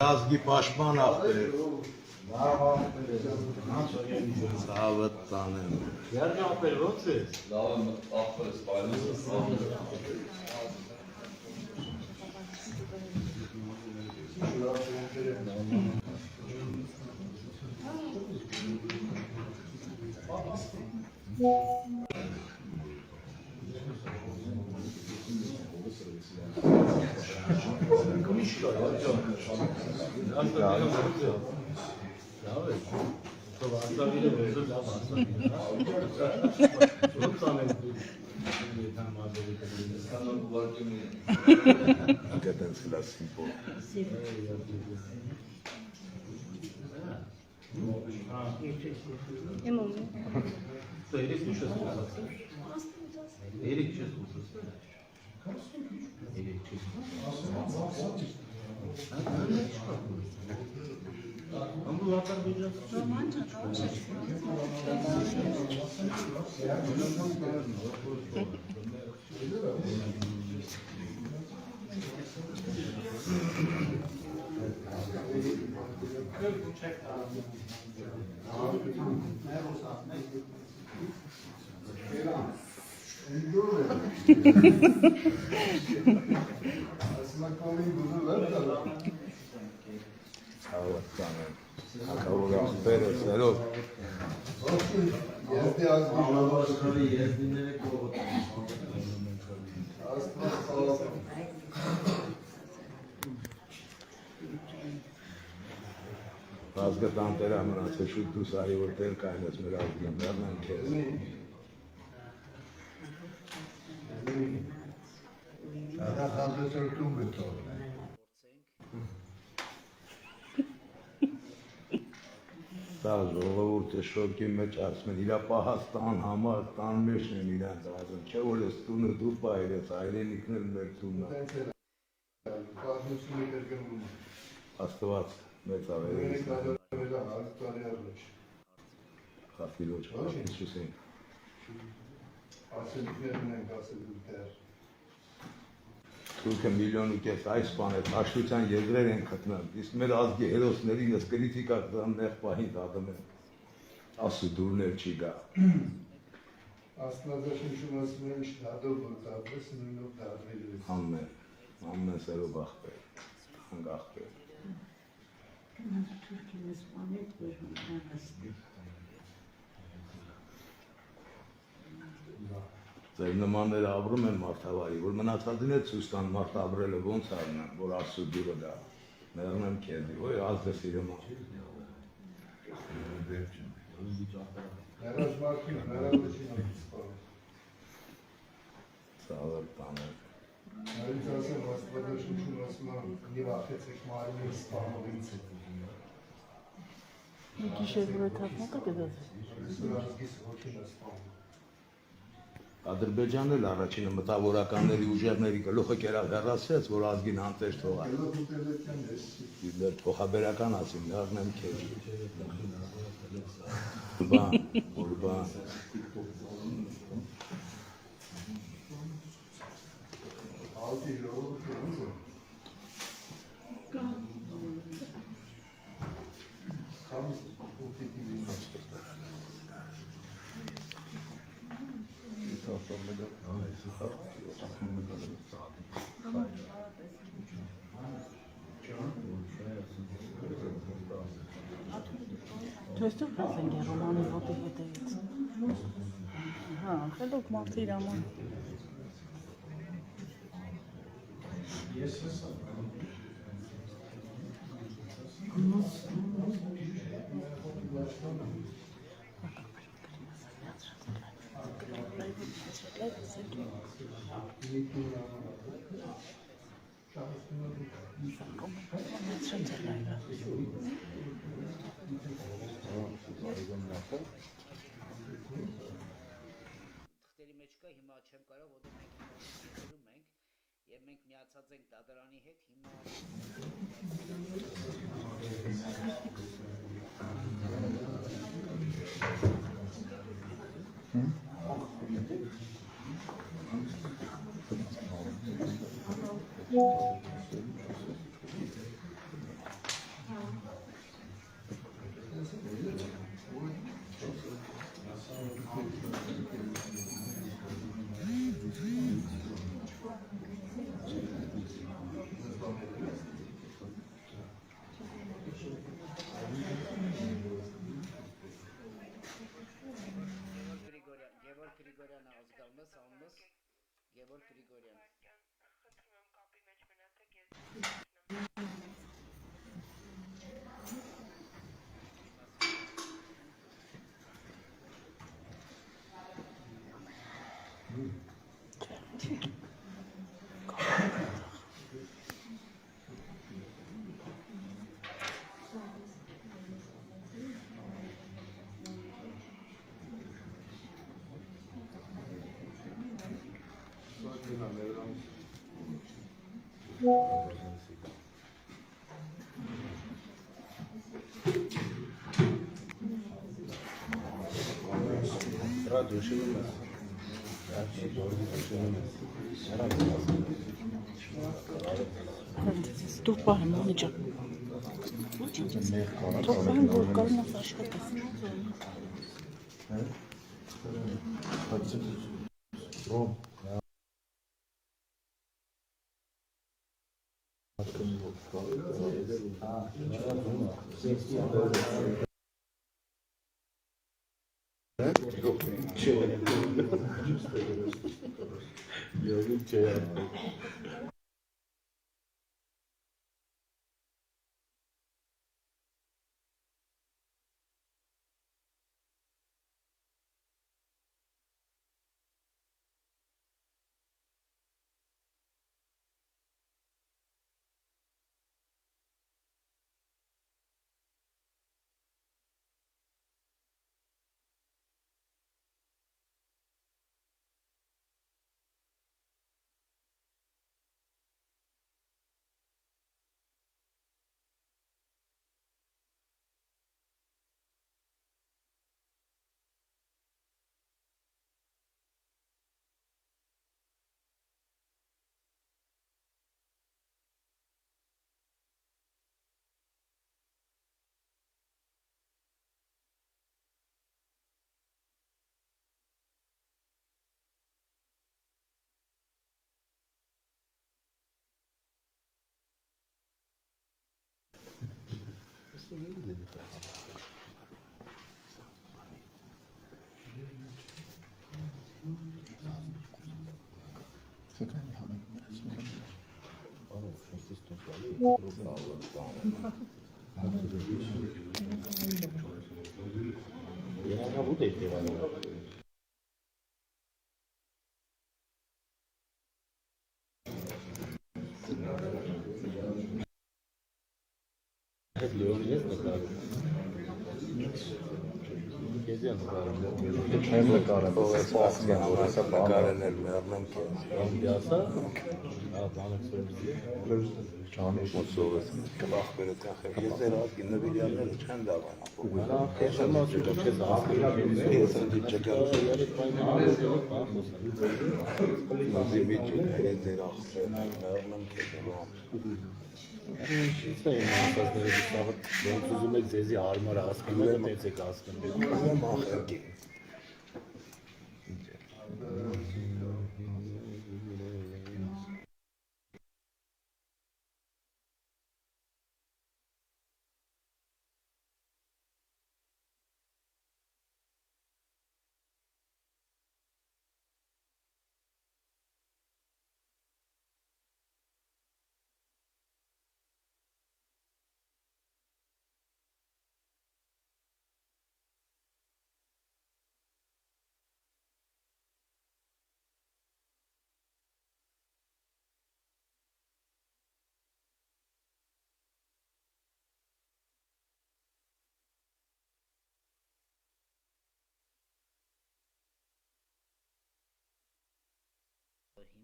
Ազգի պաշտպան ախպեր։ Ցավդ տանեմ։ Յարն ախպեր ո՞նց է։ Լավ ախպեր սպայլուս։ Ազգատան տեր ամնացը շուտ դու սարի որ տեր կայնես մեր ազգին դարնան կեզ։ Ադա խանդեցորդում գտով։ Սա ժողովուրդ է շոկի մեջ ասմեն, իրա պահաստան համար տան մեջն են իրանց ասում, չէ որ ես տունը դու պայր ես, այրենիքն էլ մեր տունը։ Աստված մեծ ավերից։ Խախիլոչ, Հիսուս են։ Ասելիքներն ենք ասել դեր։ Թուրքը միլիոն ու կես այս բան է, հաշտության եզրեր են գտնել, իսկ մեր ազգի հերոսներին ըստ կրիտիկա կան նեղ պահին դատում են, ասու դուրներ չի գա։ Աստվածաշնչում ասում են շտադով որ դարձես նույնով դարձվելու ես։ Ամեն սերով ախպեր, հանգ ախպեր։ Թուրքին սպանեց, որ հանգստի։ Ձեր նմանները ապրում են մարդավարի, որ մնացածին է ցույց տան մարդ ապրելը ոնց արնան, որ Աստծո դուրը դա։ Մեղմ եմ քեզի, ոյ ազգը սիրում եմ։ Հերոս մարդին հրավերին եմ սպանում։ Ցավը տանել։ Նայից ասեմ աստվածաշնչում ասում եմ մի վախեցեք մարմինի սպանողից է։ Մի գիշեր որ թափնոկը գտած։ Այսօր ազգիս հոգին է սպանում։ Ադրբեջանն էլ առաջինը մտավորականների ուժերների գլուխը կերավ հեռացրեց, որ ազգին անտեր թողա։ Դեր փոխաբերական ասին, լավն եմ քեզ։ Ուրբան։ Ալտի ժողովուրդը ո՞նց է։ Կամ ուտիտի Չեստով պասեն գերոմանի ոտի հետևից։ Հա, խելոք մարդի իրաման։ Թղթերի մեջ կա, հիմա չեմ կարող, որտեղ մենք գրում ենք եւ մենք միացած ենք դատարանի հետ հիմա Ստուպա եմ անիջա։ Թողան որ կարնաս աշխատես։ Չեմ նկարել, սպասում եմ, որ հեսա նկարել էլ մեռնեմ Ճանուշ մոցով ես կլախվերը տախել, ես էր ատկի նվիրյալները չեն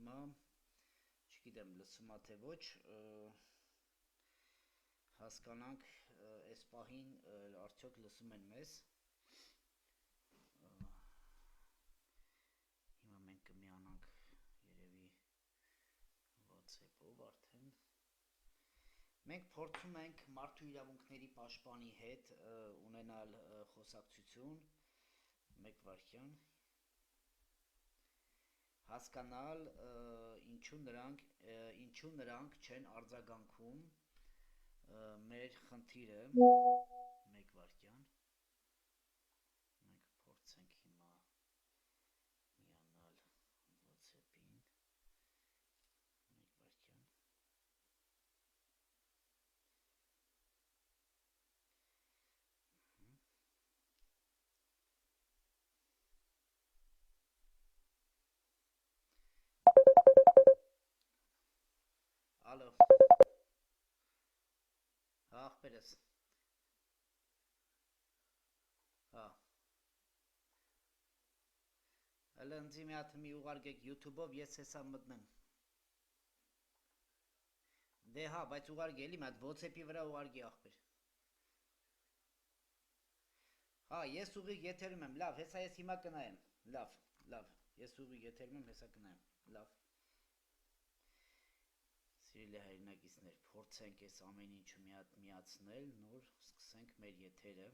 Հիմա չգիտեմ լսում ա թե ոչ հասկանանք այս պահին արդյոք լսում են մեզ հիմա մենք կմիանանք երևի WhatsApp-ով արդեն մենք փորձում ենք մարդու իրավունքների պաշտպանի հետ ունենալ խոսակցություն 1 վայրկյան հասկանալ ինչու նրանք չեն արձագանքում մեր խնդիրը 1 վայրկյան մենք փորձենք հիմա միանալ WhatsApp-ին 1 վայրկյան Ալո Հա ախպերս Հա Հələ ինձ մի հատ մի ուղարկեք YouTube-ով ես հեսա մտնեմ Դե հա, բայց ուղարկի էլի մատ WhatsApp-ի վրա ուղարկի ախպեր։ Հա, ես ուղիղ եթերում եմ, լավ, հեսա ես հիմա կնայեմ, լավ, ես ուղիղ եթերում եմ, հեսա կնայեմ, լավ։ Սիրելի հայրենակիցներ, փորձենք այս ամեն ինչը միացնել, նոր սկսենք մեր եթերը։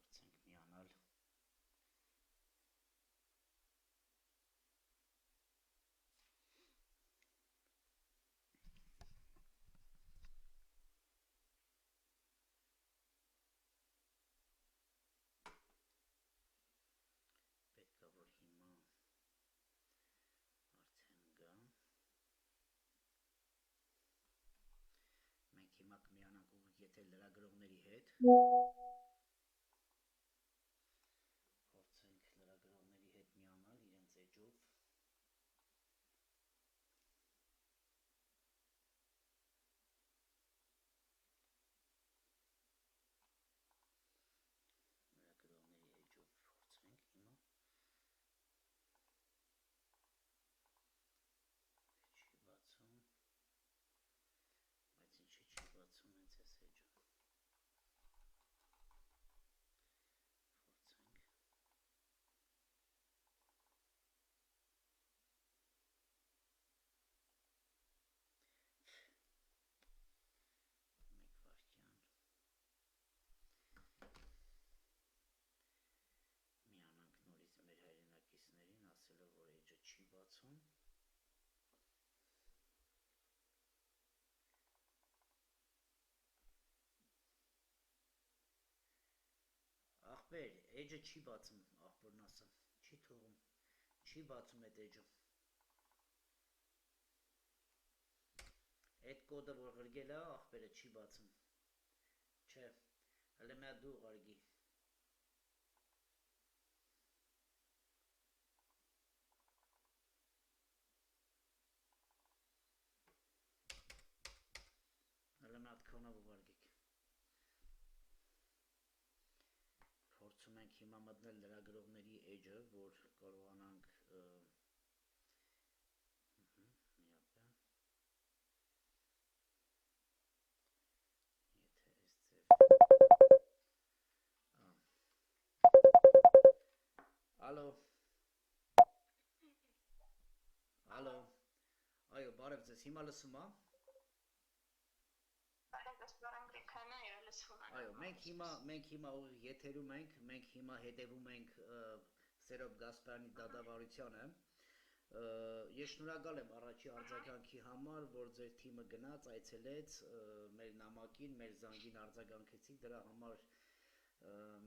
Փորձենք միանալ։ Պետք է որ հիմա արդեն գա։ Մենք հիմա կմիանանք ուղիղ եթե լրագրողների հետ։ Փորձենք լրագրողների հետ միանալ իրենց էջով։ Լրագրողների էջով փորձենք հիմա։ Չի բացում, բայց ինչի չի բացում հենց այս էջը։ Փորձենք։ Մեկ վայրկյան։ Միանանք նորից մեր հայրենակիցներին, ասելով, որ էջը չի բացում։ Ախպեր, էջը չի բացում, ախպորն ասա, չի թողում, չի բացում այդ էջը։ Այդ կոդը, որ ղրգել է, ախպերը չի բացում։ Չէ, հələ մի հատ դու ուղարկի։ Հələ մի հատ քոնով ուղարկեք։ Փորձում ենք հիմա մտնել լրագրողների էջը, որ կարողանանք միապա։ Եթե այս ձև։ Ալո։ Ալո։ Այո, բարև ձեզ, հիմա լսում ա։ Այո, մենք հիմա ուղիղ եթերում ենք, մենք հիմա հետևում ենք Սերոբ Գասպարյանի դատավարությանը։ Ես շնորհակալ եմ առաջի արձագանքի համար, որ ձեր թիմը գնաց, այցելեց մեր նամակին, մեր զանգին արձագանքեցիք, դրա համար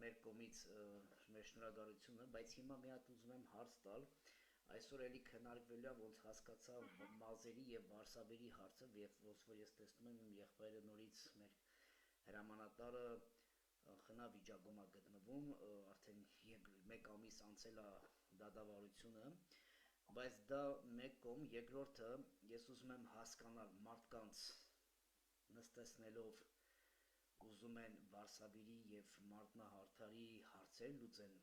մեր կողմից մեր շնորհակալությունը, բայց հիմա մի հատ ուզում եմ հարց տալ։ Այսօր էլի քննարկվելու է, ոնց հասկացա մազերի եւ վարսաբերի հարցը, եւ ոնց որ ես տեսնում եմ իմ եղբայրը նորից մեր հրամանատարը խնա վիճակում է գտնվում, արդեն 1 ամիս անցել է դատավարությունը, բայց դա մեկ կողմ, երկրորդը ես ուզում եմ հասկանալ մարդկանց նստեցնելով ուզում են վարսաբիրի եւ մարտնահարթարի հարցեր լուծեն,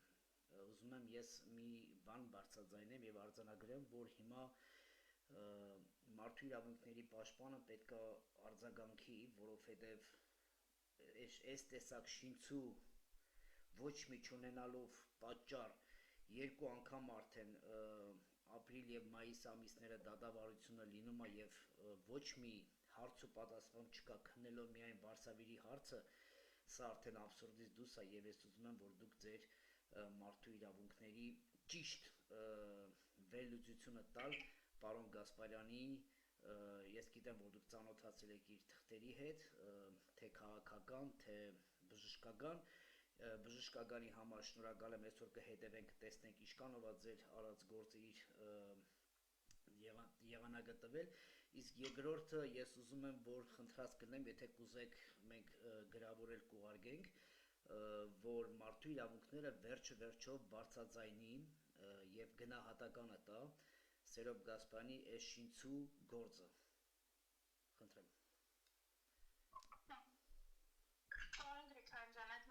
ուզում եմ ես մի բան բարձրաձայնեմ եւ արձանագրեմ, որ հիմա մարդու իրավունքների պաշտպանը պետք է արձագանքի, որովհետեւ այս տեսակ շինցու ոչ մի չունենալով պատճառ 2 անգամ արդեն ապրիլ եւ մայիս ամիսները դատավարությունը լինում է եւ ոչ մի հարց ու պատասխան չկա, քննելով միայն վարսավիրի հարցը, սա արդեն աբսուրդից դուրս է եւ ես ուզում եմ, որ դուք ձեր մարդու իրավունքների ճիշտ վերլուծությունը տալ պարոն Գասպարյանի, ես գիտեմ, որ դուք ծանոթացել եք իր թղթերի հետ, թե քաղաքական, թե բժշկական, բժշկականի համար շնորհակալ եմ, այսօր կհետևենք, տեսնենք ինչքանով է ձեր արած գործը իր եղանակը տվել, իսկ երկրորդը ես ուզում եմ, որ խնդրած կլինեմ, եթե կուզեք մենք գրավորել կուղարկենք, որ մարդու իրավունքները վերջով բարձրաձայնի եւ գնահատականը տա Սերոբ Գասպարյանի այս շինցու գործը։ Խնդրեմ։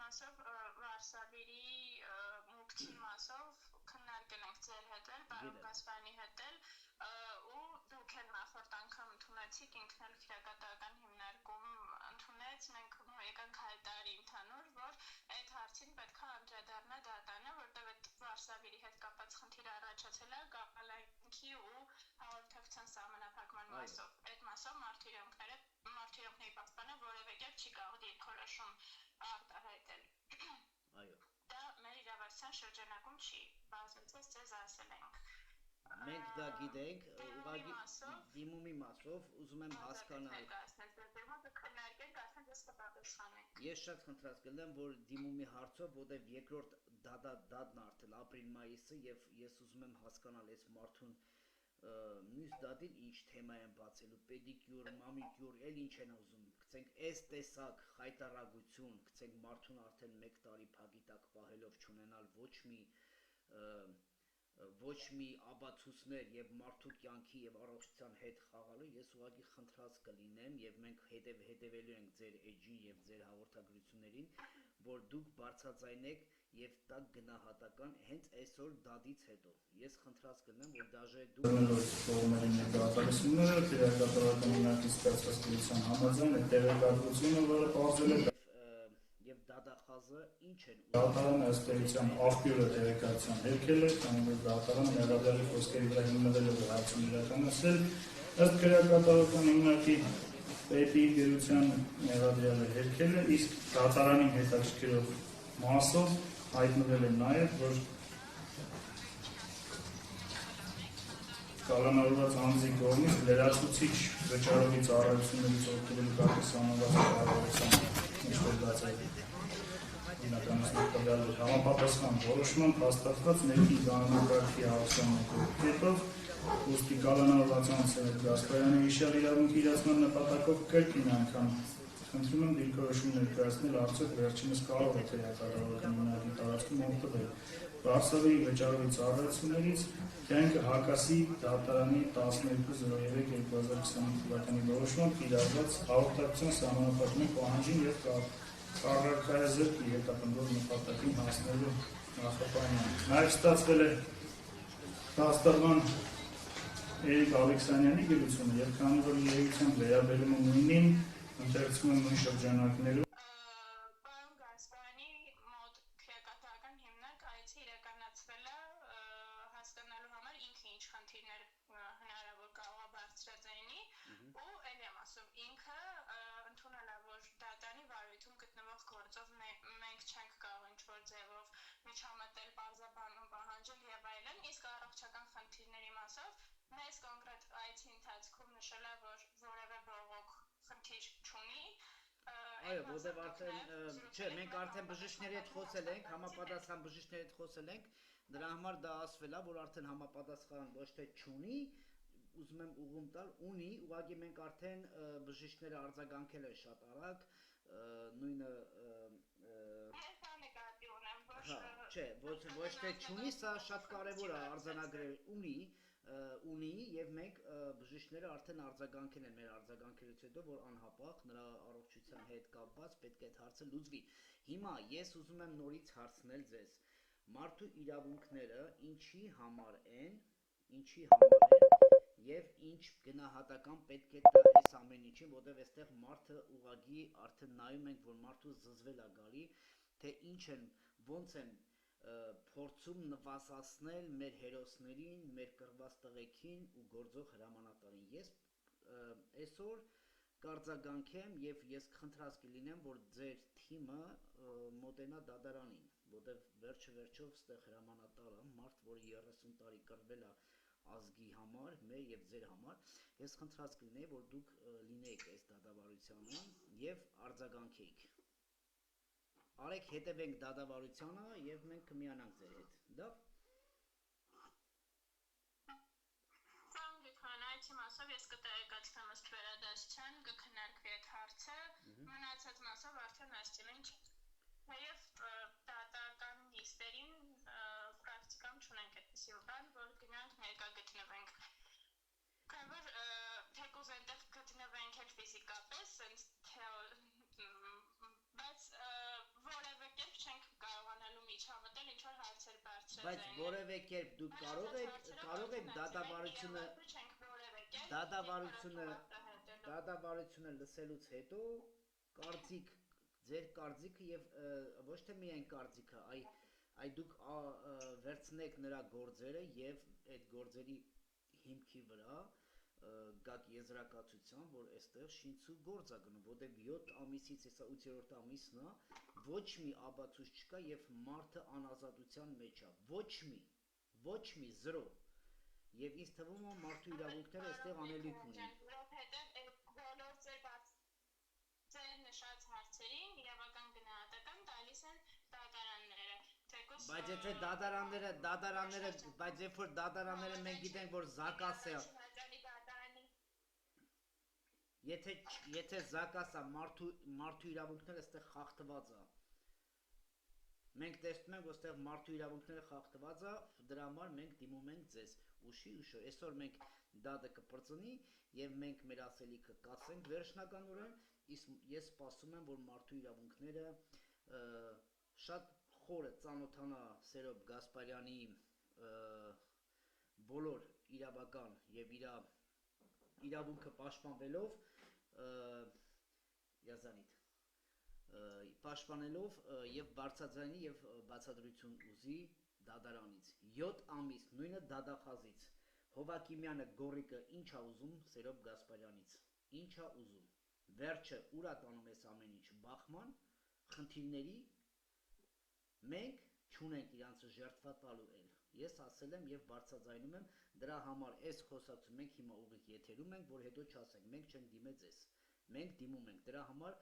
Մասով Վարշավերի մուտքի մասով քննարկել ենք ձեր հետ էլ, պարոն Գասպարյանի հետ էլ, ու դուք էլ նախորդ անգամ ընդունեցիք, ինքն էլ քրեակատարական հիմնարկում ընդունեց, մենք եկանք հայտարարի ընդհանուր, որ այդ հարցին պետք է անդրադառնա դատանը, որտեղ այդ Վարշավերի հետ կապված խնդիր առաջացել է կապալանքի ու հաղորդակցության սահմանափակման մասով։ Այդ մասով մարդու իրավունքների պաշտպանը որևէ կերպ չի կարող դիրքորոշում արտահայտել։ Այո։ Դա մեր իրավասության շրջանակում չի, բացարձակ ձեզ ասել ենք։ Մենք դա գիտենք, ուղղակի դիմումի մասով ուզում եմ հասկանալ։ Ես շատ խնդրած կլինեմ, որ դիմումի հարցով, որտեղ երկրորդ դատն արդեն ապրիլ-մայիսը եւ ես ուզում եմ հասկանալ այս մարդուն մյուս դատին ինչ թեմա են բացելու, պեդիկյուր, մամիկյուր, էլ ինչ են ուզում, գցենք այս տեսակ խայտարագություն, գցենք մարդուն արդեն 1 տարի փակի տակ պահելով չունենալ ոչ մի աբացույցներ եւ մարդու կյանքի եւ առողջության հետ խաղալու, ես ուղղակի խնդրած կլինեմ եւ մենք հետևելու ենք ձեր էջին եւ ձեր հաղորդագրություններին, որ դուք բարձրաձայնեք եւ տակ գնահատական հենց այսօր դատից հետո։ Ես խնդրած կլինեմ, որ դաժե դուք ֆորումների ներկայացուցիչները քրեակատարական հիմնարկի ստեղծվածության համաձայն է տեղեկատվությունը, որը բացել է եւ դատախազը ինչ են դատարանը ըստ էության աղբյուրը տեղեկատվության հերքել է, քանի որ դատարանը մեղադրյալի խոսքերի վրա հիմնվելով հարցում իրականացրել, ըստ քրեակատարական հիմնարկի պետի գերության մեղադրյալը հերքել է, իսկ դատարանի հետաքրքրող մասով հայտնվել է նաև, որ կալանավորված անձի կողմից լրացուցիչ վճարովի ծառայություններից օգտվելու կարգասանված կարողության ինչպես է հիմնականացնել տվյալ համապատասխան որոշման հաստատված ներքի կանոնակարգի հարցանեկով ուստի կալանավորված անձը Գասպարյանի հիշյալ իրավունքի իրացման նպատակով կրկին անգամ խնդրում եմ դիրքորոշում ներկայացնել արդյոք վերջինս կարող է քրեակատարական հիմնարկի տարածքում օգտվել Վարշավերի վճարովի ծառայություններից կյանքը հակասի դատարանի 12/03/2025 թվականի որոշմամբ կիրառված հաղորդակցության սահմանափակման պահանջին եւ կառարկայազրկի հետապնդող նպատակին հասնելու նախապայման։ Նաև ստացվել է դաստարման Էրիկ Ալեքսանյանի գերությունը եւ քանի որ երեքությամբ վերաբերում է նույնին ընթերցում եմ նույն շրջանակներում Պարոն Գասպարյանի մոտ քրեակատարական հիմնարկ այցը իրականացվել է հասկանալու համար ինքը ինչ խնդիրներ հնարավոր կարող է բարձրաձայնի ու ել եմ ասում ինքը ընդունել է որ դատարանի վարույթում գտնվող գործով մենք չենք կարող ինչ-որ ձևով միջամտել, պարզաբանում, պահանջել եւ այլն, իսկ առողջական խնդիրների մասով մեզ կոնկրետ այցի ընթացքում նշել է որ որևէ բողոք խնդիր չունի Այո, որտեղ արդեն, չէ, մենք արդեն բժիշկների հետ խոսել ենք, համապատասխան բժիշկների հետ խոսել ենք, դրա համար դա ասվել է, որ արդեն համապատասխան ոչ թե չունի, ուզում եմ ուղղում տալ, ունի, ուղղակի մենք արդեն բժիշկները արձագանքել են շատ արագ, նույնը նկատի ունեմ, որ չէ, ոչ թե չունի, սա շատ կարևոր է արձանագրել, ունի եւ մենք բժիշկները արդեն արձագանքել են մեր արձագանքելուց հետո որ անհապաղ նրա առողջության հետ կապված պետք է այդ հարցը լուծվի։ Հիմա ես ուզում եմ նորից հարցնել ձեզ. մարդու իրավունքները ինչի համար են եւ ինչ գնահատական պետք է տա այս ամեն ինչին, որտեղ այստեղ մարդը ուղղակի արդեն նայում ենք որ մարդու զզվել է գալի, թե ինչ են, ոնց են փորձում նվազացնել մեր հերոսներին, մեր կռված տղեկին ու գործող հրամանատարին։ Ես այսօր կարձագանքեմ եւ ես խնդրած կլինեմ, որ ձեր թիմը մոտենա դատարանին, որտեղ վերջով ստեղ հրամանատարը, մարդ, որը 30 տարի կռվել է ազգի համար, մեր եւ ձեր համար, ես խնդրած կլինեի, որ դուք լինեիք այս դատավարությանը եւ արձագանքեիք։ Արեք հետևենք դատավարությանը եւ մենք կմիանանք ձեր հետ։ Լավ։ Այդ մասով ես կտեղեկացնեմ ըստ վերադասության, կքննարկվի այդ հարցը, մնացած մասով արդեն ասել ենք։ Նաև դատական նիստերին պրակտիկամ չունենք այդպիսի բան, որ գնանք ներկա գտնվենք։ Քանի որ թեկուզ այնտեղ գտնվենք էլ ֆիզիկապես, բայց որևէ կերպ չենք կարողանալու միջամտել, ինչ որ հարցեր բարձրացնել։ Բայց որևէ կերպ դուք կարող եք դատավարությունը լսելուց հետո ձեր կարծիքը եւ ոչ թե միայն կարծիքը, այ դուք վերցնեք նրա գործերը եւ այդ գործերի հիմքի վրա գաք եզրակացության, որ այստեղ շինցու գործ է գնում, որտեղ 7 ամիսից հեսա 8-րդ ամիսն է, ոչ մի աբացույց չկա եւ մարդը անազատության մեջ է, ոչ մի 0 եւ ինձ թվում է մարդու իրավունքները այստեղ անելիք ունեն։ Բոլոր ձեր նշած հարցերին իրավական գնահատական տալիս են դատարանները։ Բայց եթե բայց երբ որ դատարանները մենք գիտենք, որ զակաս է, եթե զակաս է, մարդու իրավունքները այստեղ խախտված է։ Մենք տեսնում ենք, որ այստեղ մարդու իրավունքները խախտված է, դրա համար մենք դիմում ենք ձեզ։ Ուշի, այսօր մենք դատը կպրծնի եւ մենք մեր ասելիքը կասենք վերջնականորեն, իսկ ես սպասում եմ, որ մարդու իրավունքները շատ խորը ծանոթանա Սերոբ Գասպարյանի բոլոր իրավական եւ իրավունքը պաշտպանվելով պաշտպանելով եւ բարձրաձայնի եւ բացատրություն ուզի դատարանից 7 ամիս նույնը դադախազից Հովակիմյանը Գորիկը ինչ է ուզում Սերոբ Գասպարյանից ինչ է ուզում վերջը ուրա տանում ես ամեն ինչ բախման խնդիրների մենք չունենք իրանց ժերտվա տալու էլ ես ասել եմ եւ բարձրաձայնում եմ դրա համար այս խոսացում մենք հիմա ուղիղ եթերում ենք որ հետո չասենք մենք չենք դիմե ձեզ մենք դիմում ենք դրա համար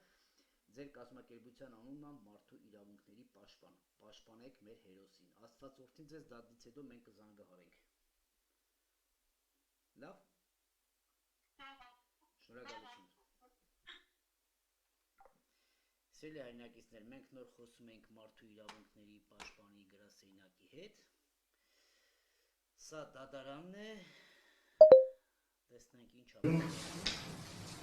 ձեր կազմակերպության անունն է մարդու իրավունքների պաշտպանեք մեր հերոսին Աստված օրհնի ձեզ դատից հետո մենք կզանգահարենք լավ շնորհակալություն Սիրելի հայրենակիցներ, մենք նոր խոսում ենք մարդու իրավունքների պաշտպանի գրասենյակի հետ։ Սա դատարանն է։ Տեսնենք ինչ է։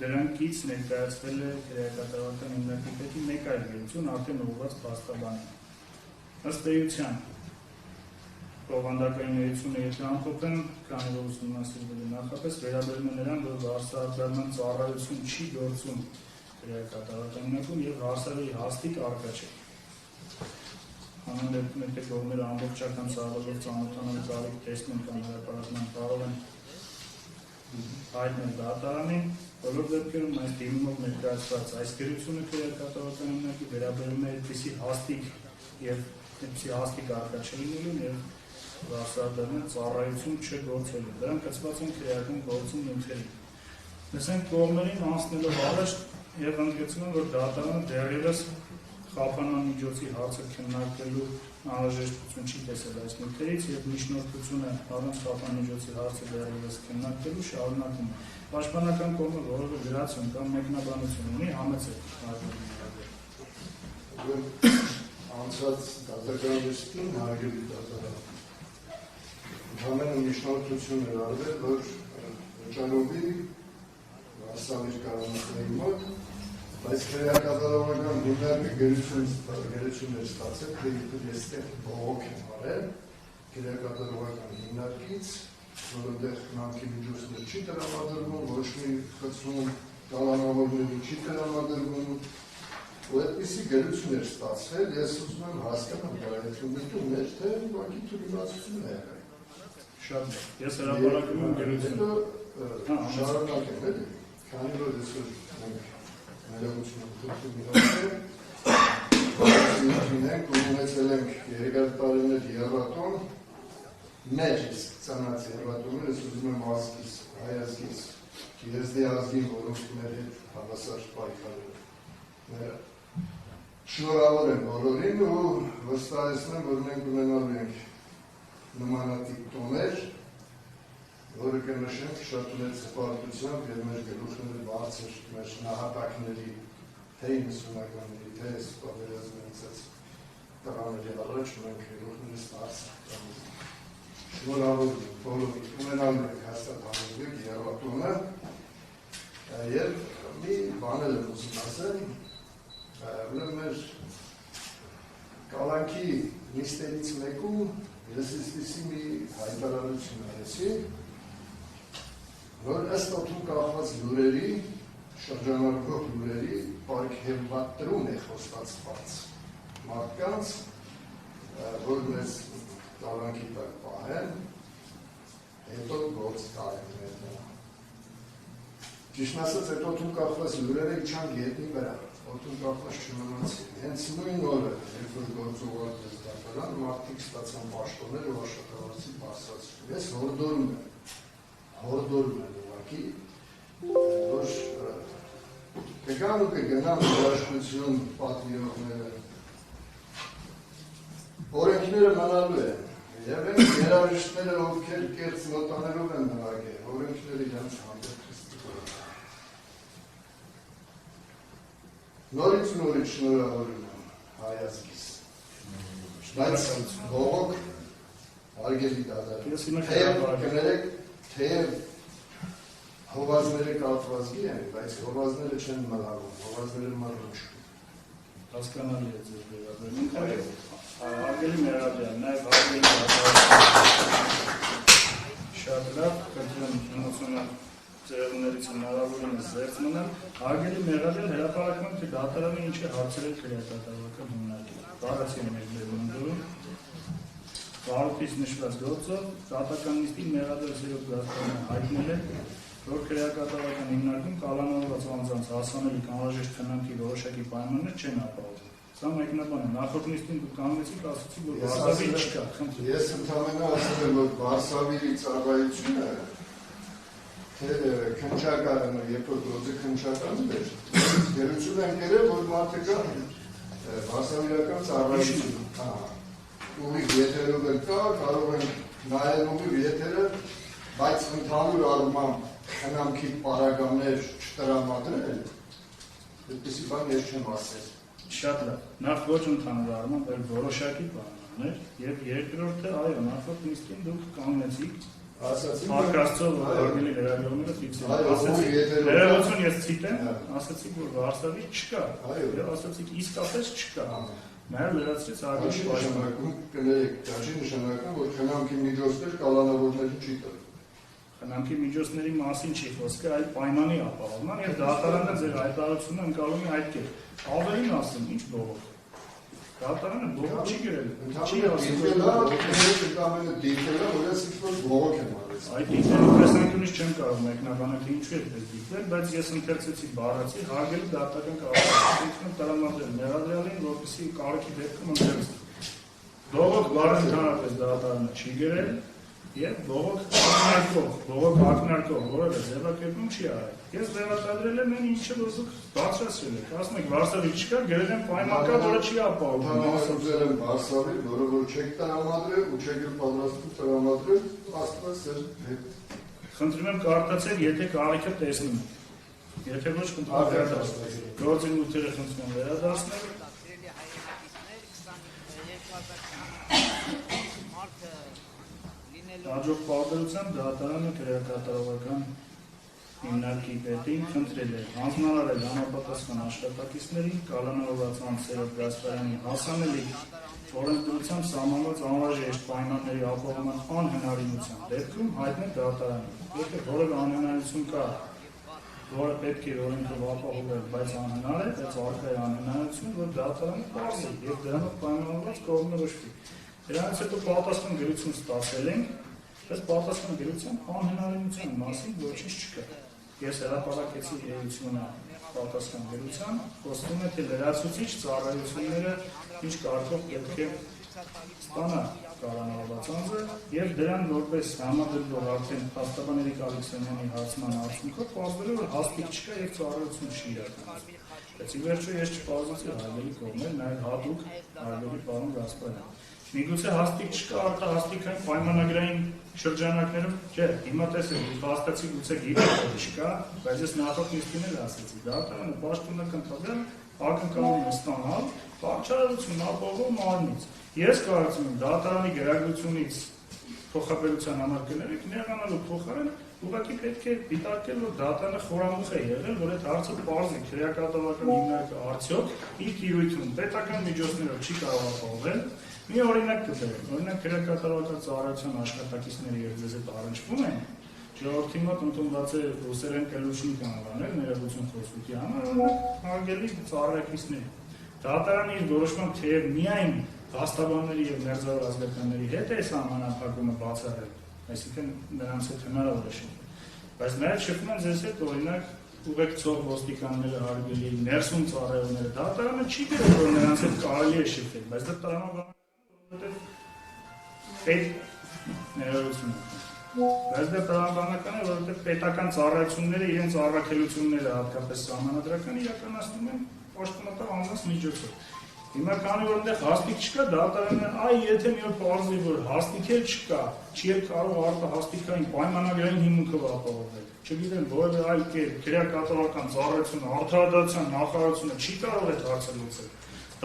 Դրանքից ներկայացվել է քրեակատարական հիմնարկի պետի մեկ այլ գերություն արդեն ուղղված փաստաբանին։ Ըստ էության Պրովանդակայինությունը եթե ամփոփեմ, քանի որ ուսումնասիրվել է նախապես վերաբերում է նրան, որ վարսահարդարման ծառայություն չի գործում քրեակատարական հիմնարկում եւ հարսարի հաստիկ արկա չէ։ Հանուն դեպքում եթե կողմերը ամբողջական սահմանով ծանոթանալու կարիք տեսնեն կամ հրապարակման կարող են հայտնել դատարանին, բոլոր դեպքերում այս դիմումով ներկայացված այս գրությունը քրեակատարական հիմնարկի վերաբերում է այդպիսի հաստիկ եւ այդպիսի հաստիկ արկա չլինելուն եւ վարսահարդարման ծառայություն չգործելու։ Դրանք կցված են քրեական գործում նյութերին։ Տեսենք կողմերին անցնելով առաջ եւ ընդգծում եմ, որ դատարանը դեռևս խափանամիջոցի հարցը քննարկելու անհրաժեշտություն չի տեսել այս նյութերից եւ միջնորդությունը առանց խափանամիջոցի հարցը դեռևս քննարկելու շարունակում է։ Պաշտպանական կողմը որևէ գրացում կամ մեկնաբանություն ունի համեցեք անցած դատական նիստին հարգելի դատարան ընդհանրապես միջնորդություն էր արվել, որ վճարովի ասալիր կանոնների մոտ բայց քրեակատարական հիմնարկի գերություն էր ստացել, թե ես տեղ բողոք եմ արել քրեակատարական հիմնարկից, որովհետև խնամքի միջոցներ չի տրամադրվում, ոչ մի խցում կալանավորների չի տրամադրվում, ու այդպիսի գերություն էր ստացել, ես ուզում եմ հասկանամ բարեթումնիկում մեր թե ուղղակի թույլատվություն է եղել։ Շատ ես հրապարակում եմ գերությունը։ Շարունակեմ էլի, քանի որ այսօր մենք ներողություն խնդրում ենք ու ունեցել ենք երկար տարիներ եռատոն, մեր իսկ ծանած եռատոններ, ես ուզում եմ ազգիս, հայ ազգիս, եզդի ազգին, որոնք մեր հետ հավասար պայքարել։ Շնորհավոր եմ բոլորին ու վստահեցնում եմ, որ մենք ունենալու ենք նմանատիպ տոներ, որը կնշենք շատ մեր սպարտությամբ և մեր գլուխները բարձր մեր նահատակների, թե 90-ականների, թե սպավերազնացած տղաների առաջ մենք երողնից արսակտան շնորհավորում բոլորի ունենալու ենք հաստատ համերգ երվատունը և մի բանել եմ ուզում ասել ուրեմն մեր կալանքի նիստերից մեկում ես իսպիսի մի հայտարարություն արեցի որ ըստ օդում կախված լուրերի շրջանառվող լուրերի պարգևատրում է խոստացված մարդկանց, որ մեզ կալանքի տակ պահեն, հետո գործ կարեն ներդրան։ Ճիշտ ասած, այդ օդում կախված լուրերը իջան գետնի վրա, օդում կախված չմնացին։ Հենց նույն օրը, երբ որ գործուղարդ ես դատարան, մարդիկ ստացան պաշտոններ ու աշխատավարձի բարձրացում։ Ես հորդորում եմ ուղղակի, որ կգան ու կգնան երաշխություն պատվիրողները, օրենքները մնալու են, և են երաժիշտները, ովքեր կերծ նոտաներով են նվագել, օրենքները իրանց հանդեպ խստիկորեն։ Նորից շնորհավորում եմ հայազգիս, բայց բողոք հարգելի դատարան, թեև հովազները կատվածքի են, բայց հովազները չեն մլավում, հովազները մռնում չկում։ Հասկանալի է ձեր վերաբերմունքը, հարգելի Մերադյան, նաև հարգելի շատ լավ, կրտում էմոցիոնալ ծերեղներից հնարավորինս զերծ մնալ, հարգելի Մերադյան հրապարակում թե դատարանը ինչ է հարցեր է քրեատատավական հիմնարկել, բառացի են մեր բերմնդուրում, Վարուտից նշված գործով, դատական նիստին Մերադյան Սերոբ Գասպարյանը հայտնել է, որ քրեակատավական հիմնարկում կալանավորված անձանց հասանելիք անհրաժեշտ խնամքի որոշակի պայմաններ չեն ապահովում։ Սա մեկնաբան է, նախորդ նիստին դուք կանգնեցիք, ասացիք, որ Վարսավիր չկա։ Ես ընդամենը ասել եմ, որ Վարսավիրի ծառայությունը, թե քննչականը, երբ որ գործը քննչական էր, գերություն են կերել, որ մարդը կա Վարսավիրական ծառայություն։ Ուղիղ եթերով էլ կա, կարող են նայել ուղիղ եթերը, բայց ընդհանուր առմամբ խնամքի պարագաներ չտրամադրել, այդպիսի բան ես չեմ ասել։ Շատ լավ, նախ ոչ ընդհանուր առմամբ, այլ որոշակի պայմաններ, և երկրորդը, այո, նախորդ նիստին դուք կանգնեցիք, Փառք Աստծո, հարգելի լրագրողները ֆիքսել են։ Ներողություն ես ցիտեմ, ասացիք, որ Վարշավի չկա, և ասացիք իսկապես չկա։ Մեր լրացրեց արգելի պաշտպանում։ Կներեք, դա չի նշանակում, որ խնամքի միջոցներ կալանավորներին չի տրվում։ Խնամքի միջոցների մասին չի խոսքը, այլ պայմանի ապահովման, և դատարանը ձեր հայտարարությունը ընկալում է այդ կերպ։ Ավելին ասեմ, ինչ բողոք։ Դատարանը բողոք չի գրել։ Չի ասում, այդ դիտերի տեսանկյունից չեմ կարող մեկնաբանել ինչու է դες դիտել, բայց ես ընթերցեցի բառացի, հարգելի դատական կառավարությունը տրամադրել Մերադյանին, որպեսզի կարիքի դեպքում ընթերցի։ Բողոք բառը ընդհանրապես դատարանը չի գրել, և բողոք ակնարկող որևէ ձևակերպում չի արել։ Ես վերարտադրել եմ այն ինչը որ դուք բարձրացրել եք, ասում եք Վարշավի չկա, գրել եմ պայման կա, որը չի ապահովում։ Ասել եմ Վարշավի, որը որ չեք տրամադրել ու չեք պատրաստվում տրամադրել, Աստված ձեր հետ։ Խնդրում եմ կարդացեք, եթե կարիքը տեսնում եք։ Եթե ոչ, խնդրում եմ վերադարձնել։ Գործի նյութերը խնդրում եմ վերադարձնել։ Հաջող պարտադրությամբ դատարանը քրեակատարողական հիմնարկի պետին խնդրել է հանձնարարել համապատասխան աշխատակիցներին կալանավորված Սերոբ Գասպարյանի հասանելիք օրենսդրությամբ սահմանված անհրաժեշտ պայմանների ապահովման անհնարինության դեպքում հայտնել դատարանին, որտեղ որևէ անհնարինություն կա, որը պետք է օրենքով ապահովել, բայց անհնար է, բայց առկա է անհնարինություն, որ դատարանը պարզի և դրանով պայմանավորված կողմնորոշվի։ Դրանից հետո պատասխան գրություն ստացել ենք, բայց պատասխան գրության անհնարինության մասին ոչինչ չկա։ Ես հրապարակեցի էությունը պատասխան գրության, խոսվում է, թե լրացուցիչ ծառայությունները ինչ կարգով պետք է ստանա կալանավորված անձը և դրան որպես համադրող արդեն փաստաբան Էրիկ Ալեքսանյանի հարցման արդյունքով պարզվել որ հաստիկ չկա և ծառայություն չի իրականացվում։ Բայց ի վերջո ես չպարզեցի հարգելի կողմեր, նաև հատուկ հարգելի պարոն Գասպարյան։ Միգուցե հաստիկ չկա արտահաստիկային պայմանագրային շրջանակներում, չէ, հիմա տեսեք, հաստացի գուցե գիտեք, որ չկա, բայց ես նախորդ նիստին էլ ասեցի, դատարանը պաշտոնական տվյալ ակնկալում են ստանալ պատճառություն ապահովող մարմնից։ Ես կարծում եմ դատարանի գերագությունից փոխաբերության համար կներեք նեղանալու փոխարեն ուղղակի պետք է դիտարկել, որ դատարանը խորամուխ է եղել, որ այդ հարցը պարզ է, քրեակատարական հիմնարկը արդյոք իր տիրույթում պետական միջոցներով չի կարող ապահովել։ Մի օրինակ կտերեմ, օրինակ քրեակատարական ծառայության աշխատակիցների երբ ձեզ հետ առնչվում են, ժողովրդի մոտ ընդունված է ռուսերեն կելուշնիկ անվանել, ներողություն խոսքի համար, օրինակ հարգելի ծառայակիցներ։ Դատարանի իր որոշմամբ թեև միայն հաստաբանների եւ մերձավոր ազգականների հետ է սահմանափակումը բացառել, այսինքն նրանց հետ հնարավոր է շփվել, բայց նաեւ շփվում են ձեզ հետ օրինակ ուղեկցող ոստիկանները հարգելի, ներսում ծառայողները, դատարանը չի գրել, որ նրանց հետ կարելի է շփվել, բայց դա տրամաբանական է, որովհետեւ պետական ծառայությունները իրենց առաքելությունները հատկապես սահմանադրական իրականացնում են պաշտոնատար անձանց միջոցով։ Հիմա քանի որ այնտեղ հաստիկ չկա, դատարանը այ եթե մի օր պարզվի, որ հաստիկ էլ չկա, չի էլ կարող արտահաստիկային պայմանագրային հիմունքով ապահովել։ Չգիտեմ, որևէ այլ կերպ քրեակատարական ծառայությունը, արդարադատության նախարարությունը չի կարող այդ հարցը լուծել։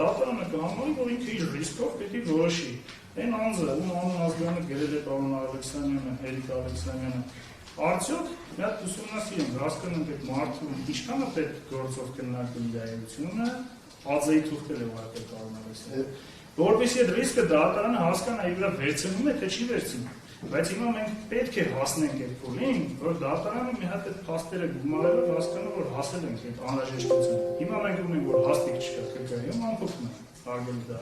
Դատարանը կհամարի, որ ինքը իր ռիսկով պետք է որոշի։ Այն անձը, ում անուն ազգանը գրել է պարոն Ալեքսանյանը, Էրիկ Ալեքսանյանը, արդյոք մի հատ ուսումնասիրենք, հասկանանք այդ մարդու ինչքան է պետք գործով քննարկել իրայությունը, ածեի թուղթել է ուղարկել պարոն Ալեքսանյանը, որպեսզի այդ ռիսկը դատարանը հասկանա իր վրա վերցնում է, թե չի վերցնում։ Բայց հիմա մենք պետք է հասնենք այդ փուլին, որ դատարանը մի հատ այդ փաստերը գումարելով հասկանա, որ հասել ենք այդ անհրաժեշտությանը։ Հիմա մենք ունենք, որ հաստիկ չկա, քրկայում ամփոփում է, արգելի դա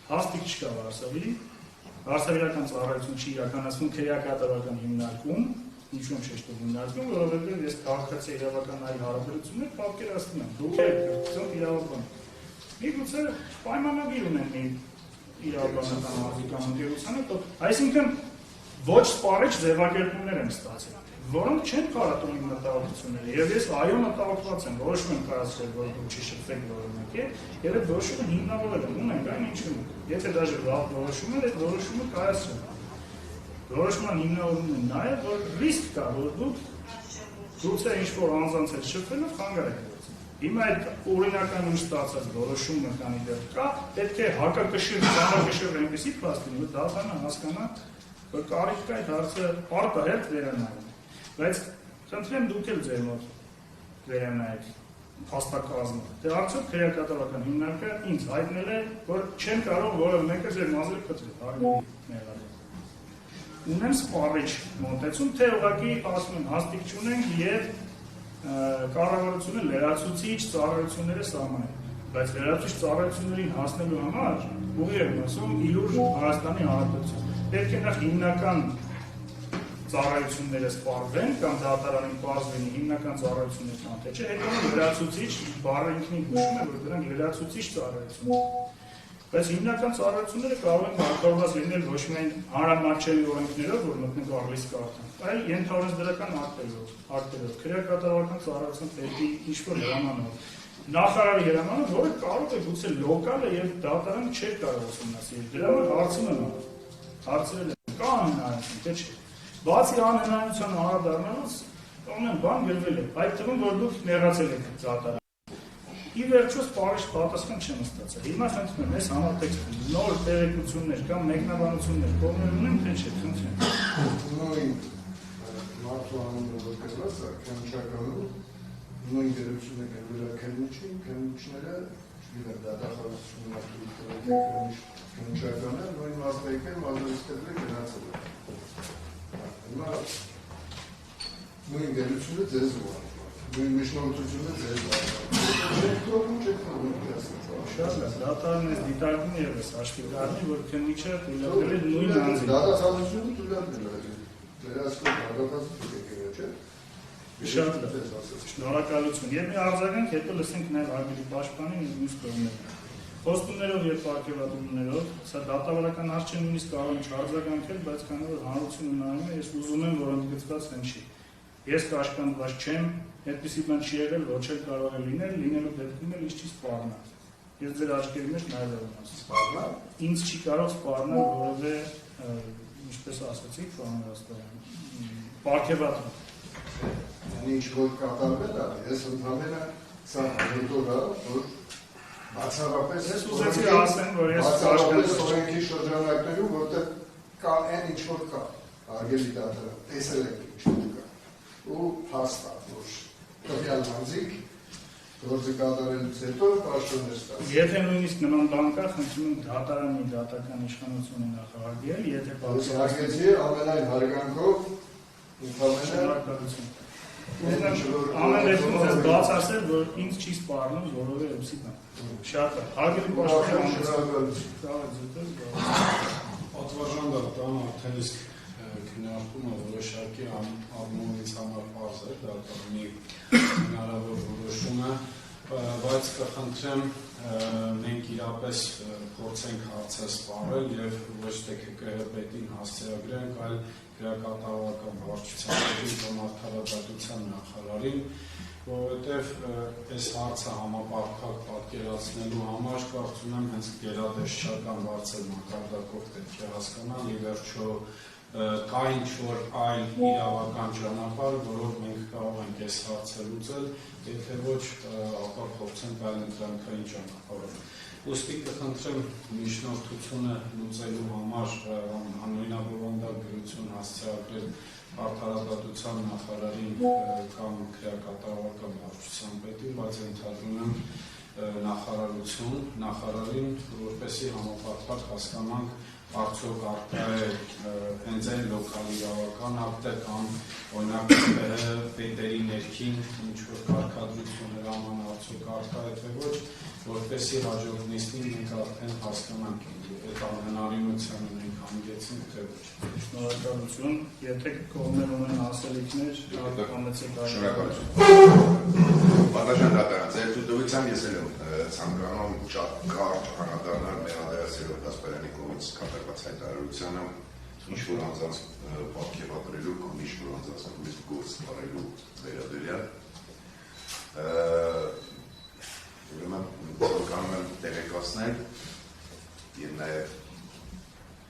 հաստիկ չկա վարսավիրական ծառայություն չի իրականացվում քրեակատարական հիմնարկում, ինչու՞ չէ հիմնարկում, որովհետև ես քաղաքացի իրավական այլ հարաբերություններ պատկերացնում եմ, դուք եք կրթություն իրավաբան։ Միգուցե պայմանագիր ունեն մի իրավաբանական մարդիկան ընկերությանը, այսինքն ոչ սպառիչ ձևակերպումներ են ստացել, որոնք չեն փարատում իմ մտահոգությունները, եւ ես այո մտահոգված եմ, որոշում եմ կայացրել, որ դուք չի շփվեք որոնք է, եւ այդ որոշումը հիմնավորել եմ, ունենք այն ինչու։ Եթե դաժե լավ որոշում է, այդ որոշումը կայացրել։ Որոշման հիմնավորումն է նաեւ, որ ռիսկ կա, որ դուք գուցե ինչ-որ անձանց հետ շփվելով խանգարեք։ Հիմա այդ օրինական ու ստացած որոշումը քանի դեռ կա, պետք է հակակշիռ, ցանկակշիռ այնպեսի փաստի, որ դատարանը հասկանա, որ կարիք կա այդ հարցը արտահերթ վերանայել։ Բայց խնդրեմ դուք էլ ձեր մոտ վերանայեք փաստակազմը։ Դե արդյոք քրեակատարական հիմնարկը ինձ հայտնել է, որ չեմ կարող որևէ մեկը ձեր մազերը կտրել, հարգելի ներկայացուցիչ։ Ունեմ սպառիչ մոտեցում, թե ուղղակի ասում եմ հաստիկ չունենք եւ կառավարությունը լրացուցիչ ծառայությունները սահմանել, բայց լրացուցիչ ծառայություններին հասնելու համար ուղի եմ ասում իլուր Հայաստանի Հանրապետություն։ Պետք է նախ հիմնական ծառայությունները սպառվեն կամ դատարանին պարզվեն հիմնական ծառայություններ կան, թե չէ, հետո լրացուցիչ բառը ինքնին հուշում է, որ դրանք լրացուցիչ ծառայություններ։ Բայց հիմնական ծառայությունները կարող են կարգավորված լինել ոչ միայն հանրամատչելի օրենքներով, որ մտնենք առլիս կարգան, այլ ենթաօրենսդրական ակտերով, քրեակատարական ծառայության պետի ինչ-որ հրամանով, նախարարի հրամանը, որը կարող է գուցե լոկալ է եւ դատարանը չէ կարող ուսումնասիրել։ Դրա համար հարցում եմ հարցրել եմ, կա անհնարինություն, թե չէ։ Բացի անհնարինության անդրադառնալուց, ամեն բան գրվել է, այդ թվում որ դուք ներածել եք դատարանը։ Ի վերջո սպառիչ պատասխան չեմ ստացել։ Հիմա խնդրում եմ, այս համատեքստում նոր տեղեկություններ կամ մեկնաբանություններ կողմներ ունեմ, թե չէ, խնդրեմ։ Նույն մարդու անունը գրված է քննչականում, նույն դերությունը գրվել է քննիչները, չգիտեմ, դատախազությունը քննչականը, նույն մասնակցել, մասնակցել գնացել է։ Հիմա նույն դերությունը ձեզ ուղղ։ Նույն միջնորդությունը ձեր դատարանն է դիտարկում ևս հաշվի կառնի, որ քննիչը թույլատրել է նույն անձին։ Դատախազությունը թույլատրել է։ Վերահսկող դատախազությունը եկել չէ։ Շատ լավ։ Շնորհակալություն։ Եվ մի արձագանք, հետո լսենք նաև հարգելի պաշտպանին ու մյուս կողմերին։ Խոստումներով եւ պարգևատրումներով, սա դատավարական հարց չէ, նույնիսկ կարող են չարձագանքել, բայց քանի որ հանրությունը նայում է, ես ուզում եմ, որ ընդգծված հնչի։ Ես կաշկանդված չեմ, այդպիսի բան չի եղել, ոչ էլ կարող է լինել, լինելու դեպքում էլ ինձ չի սպառնա։ Ես ձեր աչքերի մեջ նայել եմ ասում, սպառնա, ինձ չի կարող սպառնել որևէ, ինչպես ասացիք, պարոն Ռոստոյան, պարգևատրում։ Ինչ որ կատարվել է, ես ընդհանրապես Սա հետորա, որ բացառապես Ես ուզեցի ասեմ, որ ես բացառապես օրենքի շրջանակներում, որտեղ կա այն ինչ որ կա, արգելի դատարան, տեսել եք ինչ որ կա, ու հաստա, որ տվյալ անձիկ գործը կատարելուց հետո պաշտոններ ստացել։ Եթե նույնիսկ նման բան կա, խնդրում եմ դատարանի դատական իշխանությունը նախահարգել, եթե Հարգեցի ամենայն հարգանքով շնորհակալություն։ Ամեն դեպքում ես բաց ասել, որ ինձ չի սպառնում որևէ էպսիպան։ Շատ հարգելի պաշտպան։ Պատվարժան դատարան արդեն իսկ քննարկումը որոշակի առումից համար պարզ է, դատարանի հնարավոր որոշումը, բայց կխնդրեմ մենք իրապես փորձենք հարցը սպառել եւ ոչ թե ԿՀՊ-ին հասցեագրենք, այլ քրեակատարողական վարչության կամ արդարադատության նախարարին, որովհետեւ այս հարցը համապարփակ պատկերացնելու համար կարծում եմ հենց գերատեսչական բարձր մակարդակով պետք է հասկանալ ի վերջո կա ինչ-որ այլ իրավական ճանապարհ, որով մենք կարող ենք այս հարցը լուծել, եթե ոչ, ապա փորձենք այլ ընտրանքային ճանապարհով։ Ուստի կխնդրեմ միջնորդությունը լուծելու համար անօրինաբովանդակ գրություն հասցեագրել արդարադատության նախարարին կամ քրեակատարողական վարչության պետին, բայց ընդհանրում եմ նախարարին, որպեսզի համապարփակ հասկանանք արդյոք արկա է հենց այն լոկալ իրավական ակտը կամ օրինակ պետերի ներքին ինչ-որ կարգադրություններ աման արդյոք արկա է թե ոչ, որպեսզի հաջորդ նիստին մենք արդեն հասկանանք այդ անհնարինությանը մենք հանգեցինք թե ոչ։ Շնորհակալություն, եթե կողմեր ունեն ասելիքներ, համեցեք այլ։ Շնորհակալություն։ Պատվարժան դատարան, ձեր թույլտվությամբ ես էլ եմ ցանկանում կարճ անդրադառնալ Մեղադրասերով Գասպարյանի կողմից կատարված հայտարարությանը, ինչ-որ անձանց պատկերագրելու կամ ինչ-որ անձանց գործ կարելու վերաբերյալ։ Ուրեմն ցանկանում եմ տեղեկացնել եւ նաեւ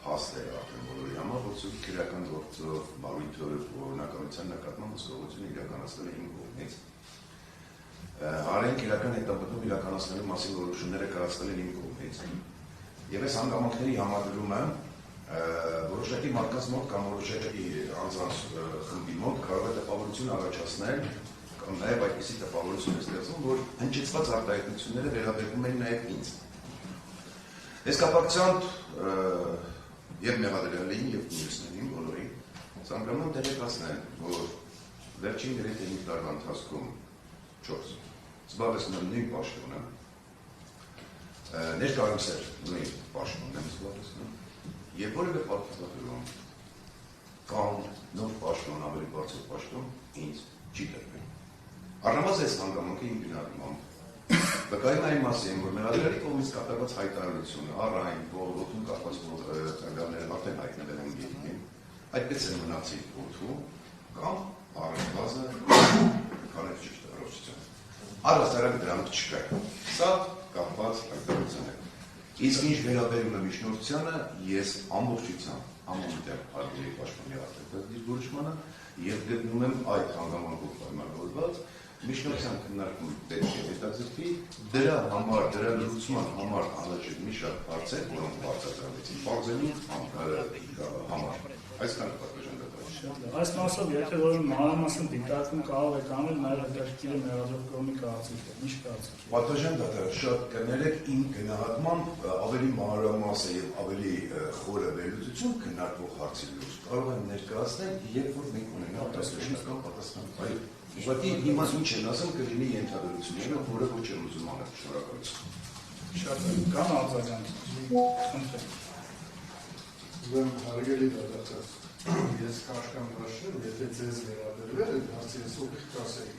հասնել արդեն բոլորի համար, որ ցույց քրեական գործով բարույթը օրինականության նկատմամբ հսկողությունը իրականացնել է իմ կողմից։ Արեն քրեական հետապնդում իրականացնելու մասին որոշումները կայացվել են իմ կողմից։ Եվ այս հանգամանքների համադրումը որոշակի մարդկանց մոտ կամ որոշակի անձանց խմբի մոտ կարող է տպավորություն առաջացնել կամ նաև այդպիսի տպավորություն է ստեղծում, որ հնչեցված արտահայտությունները վերաբերվում են նաև ինձ։ Այս կապակցությամբ եւ Մեղադրյալին եւ մյուսներին բոլորին ցանկանում եմ տեղեկացնել, որ վերջին գրեթե 5 տարվա ընթացքում 4 զբաղեցնում եմ նույն պաշտոնը, ներկայումս նույն պաշտոնն եմ զբաղեցնում եւ որևէ պատասխանատվություն կամ նոր պաշտոն ավելի բարձր պաշտոն ինձ չի տրվել։ Առնվազն այս հանգամանքը իմ բնավորությամբ վկայում այն մասին, որ Մեղադրյալի կողմից կատարված հայտարարությունը առայն ողորոտում կապված ծրագրերը արդեն հայտնվել են գիտին, այդպես է մնացի օդու կամ առնվազն քանեք ճիշտ առողջություն։ Առհասարակ դրանք չկա։ Սա կապված հայտարարության հետ։ Իսկ ինչ վերաբերում է միջնորդությանը, ես ամբողջությամբ համեմատեմ արգելի պաշտպանի արտադրյալ որոշմանը եւ գտնում եմ այդ հանգամանքով պայմանավորված միջնորդության քննարկում պետք է հետաձգվի, դրա համար, դրա լուծման համար անհրաժեշտ մի շարք հարցեր, որոնք բարձրացրեցին բարձրելու համար։ Այսքան պատվիրժան դատարան։ Այս մասով, եթե որևէ մանրամասն դիտարկում կարող եք անել, նաև հետաքրքիր է մեղադրող կողմի կարծիքը։ Ինչ կարծիք։ Պատվիրժան դատարան, շատ կներեք իմ գնահատմամբ ավելի մանրամասն եւ ավելի խորը վերլուծություն քննարկվող հարցի լուծ կարող եմ ներկայացնել, երբ որ մենք ունենանք այսպես կամ պատասխան։ Ուղղակի հիմա ինչ են ասում կլինի ենթադրությունները, որը ոչ եմ ուզում անել։ Շնորհակալություն։ Շատ կան արձագանք։ Ուրեմն հարգելի դատախազ, ես կաշկամ հաշվեմ, եթե ձեզ վերաբերվել է, հարցի ես ուղիղ կասեի։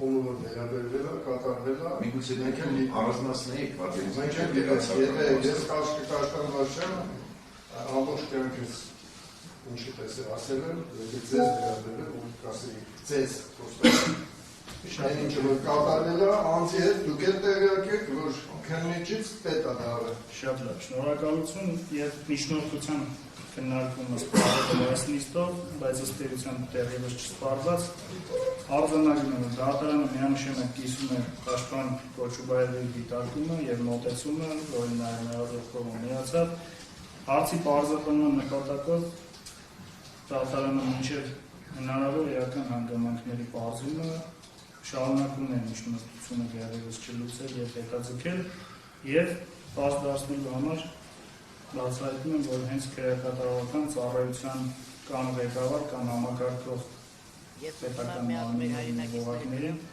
Ում որ վերաբերվել է, կատարվել է, միգուցե մենք առանձնացնեիք պատերազմի մենք չենք եթե ես կաշկամ հաշվեմ, ամբողջ կյանքս ինչի պես է ասել եմ, եթե ձեզ վերաբերվել, ուղիղ կասեի, ձեզ խոստացել։ Այն ինչը որ կատարվել է, անձի հետ դուք եք տեղյակ եք, որ քննիչից պետք է դառը։ Շատ լավ, շնորհակալություն եւ միջնորդության քննարկումը սպառվել այս նիստով, բայց ըստ էության դեռևս չսպառված արձանագրումը դատարանը միանշանակ կիսում է Պաշտպան Քոչուբայևի դիտարկումը եւ մոտեցումը, որին նաև կողմը միացավ, հարցի պարզաբանման նպատակով դատարանը մինչև հնարավոր էական հանգամանքների պարզումը շարունակում է միջնորդությունը դեռևս չլուծել եւ հետաձգել եւ պարզ դարձնելու համար բացահայտում են, որ հենց քրեակատարողական ծառայության կան ղեկավար, կան համակարգող պետական մարմիններին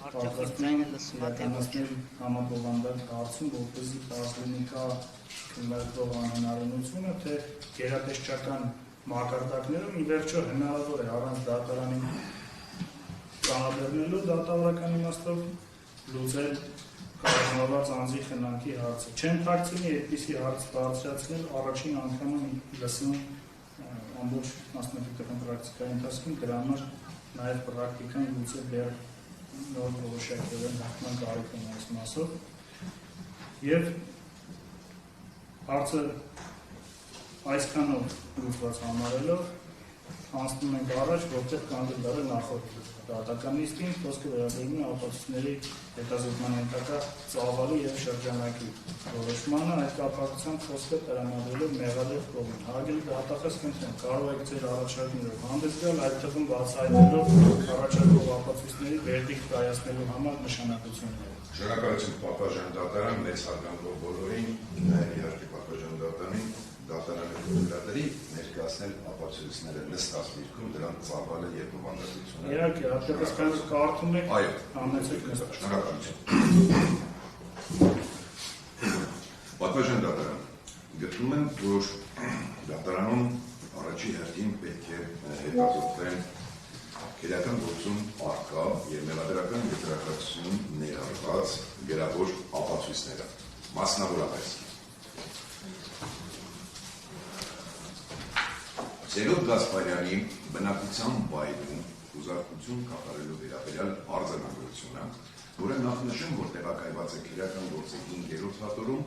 պատրաստվում իրականացնել համապատասխան հարցում, որպեսզի պարզ լինի կա քննարկվող անհնարինությունը, թե գերատեսչական մակարդակներում ի վերջո հնարավոր է առանց դատարանի կանադեռնելու դատավորական իմաստով լուծել կազմված անձի խնամքի հարցը։ Չեմ թաքցնի այդպիսի հարց բարձրացնել առաջին անգամը լսում ամբողջ մասնագիտական պրակտիկայի ընթացքում դրա համար նաև պրակտիկան գուցե դեռ նոր որոշակիորեն հաղթման կարիք ունի այս մասով եւ հարցը այսքանով լուծված համարելով անցնում ենք առաջ, որտեղ կանգնել դարը նախորդ դատական նիստին, խոսքը վերաբերում է ապացույցների հետազոտման ենթակա ծավալի եւ շրջանակի որոշմանը, այդ կապակցությամբ խոսքը տրամադրելով մեղադեպ կողմին։ Հարգելի դատախազ, խնդրեմ, կարող եք ձեր առաջարկներով հանդես գալ, այդ թվում բացահայտելով առաջարկող ապացույցների վերդիկտ կայացնելու համար նշանակությունները։ Շնորհակալություն պատվաժան դատարան, մեծ հարգանքով բոլորին, իհարկե պատվաժան դատարանին, դատարանը կողմնակների ներկայացնել ապացույցները նստած դիրքում, դրանք ծավալը եւ բովանդակությունը։ Իհարկե, հատկապես քանի որ կարդում եք, համեցեք նստած։ Շնորհակալություն։ Պատվաժան դատարան, գտնում եմ, որ դատարանում առաջի հերթին պետք է հետազոտվեն քրեական գործում առկա եւ մեղադրական եզրակացություն ներառված գրավոր ապացույցները, մասնավորապես Սերոբ Գասպարյանի բնակության վայրում ուզարկություն կատարելու վերաբերյալ արձանագրությունը, որը նախնշում, որ տեղակայված է քրեական գործի 5-րդ հատորում,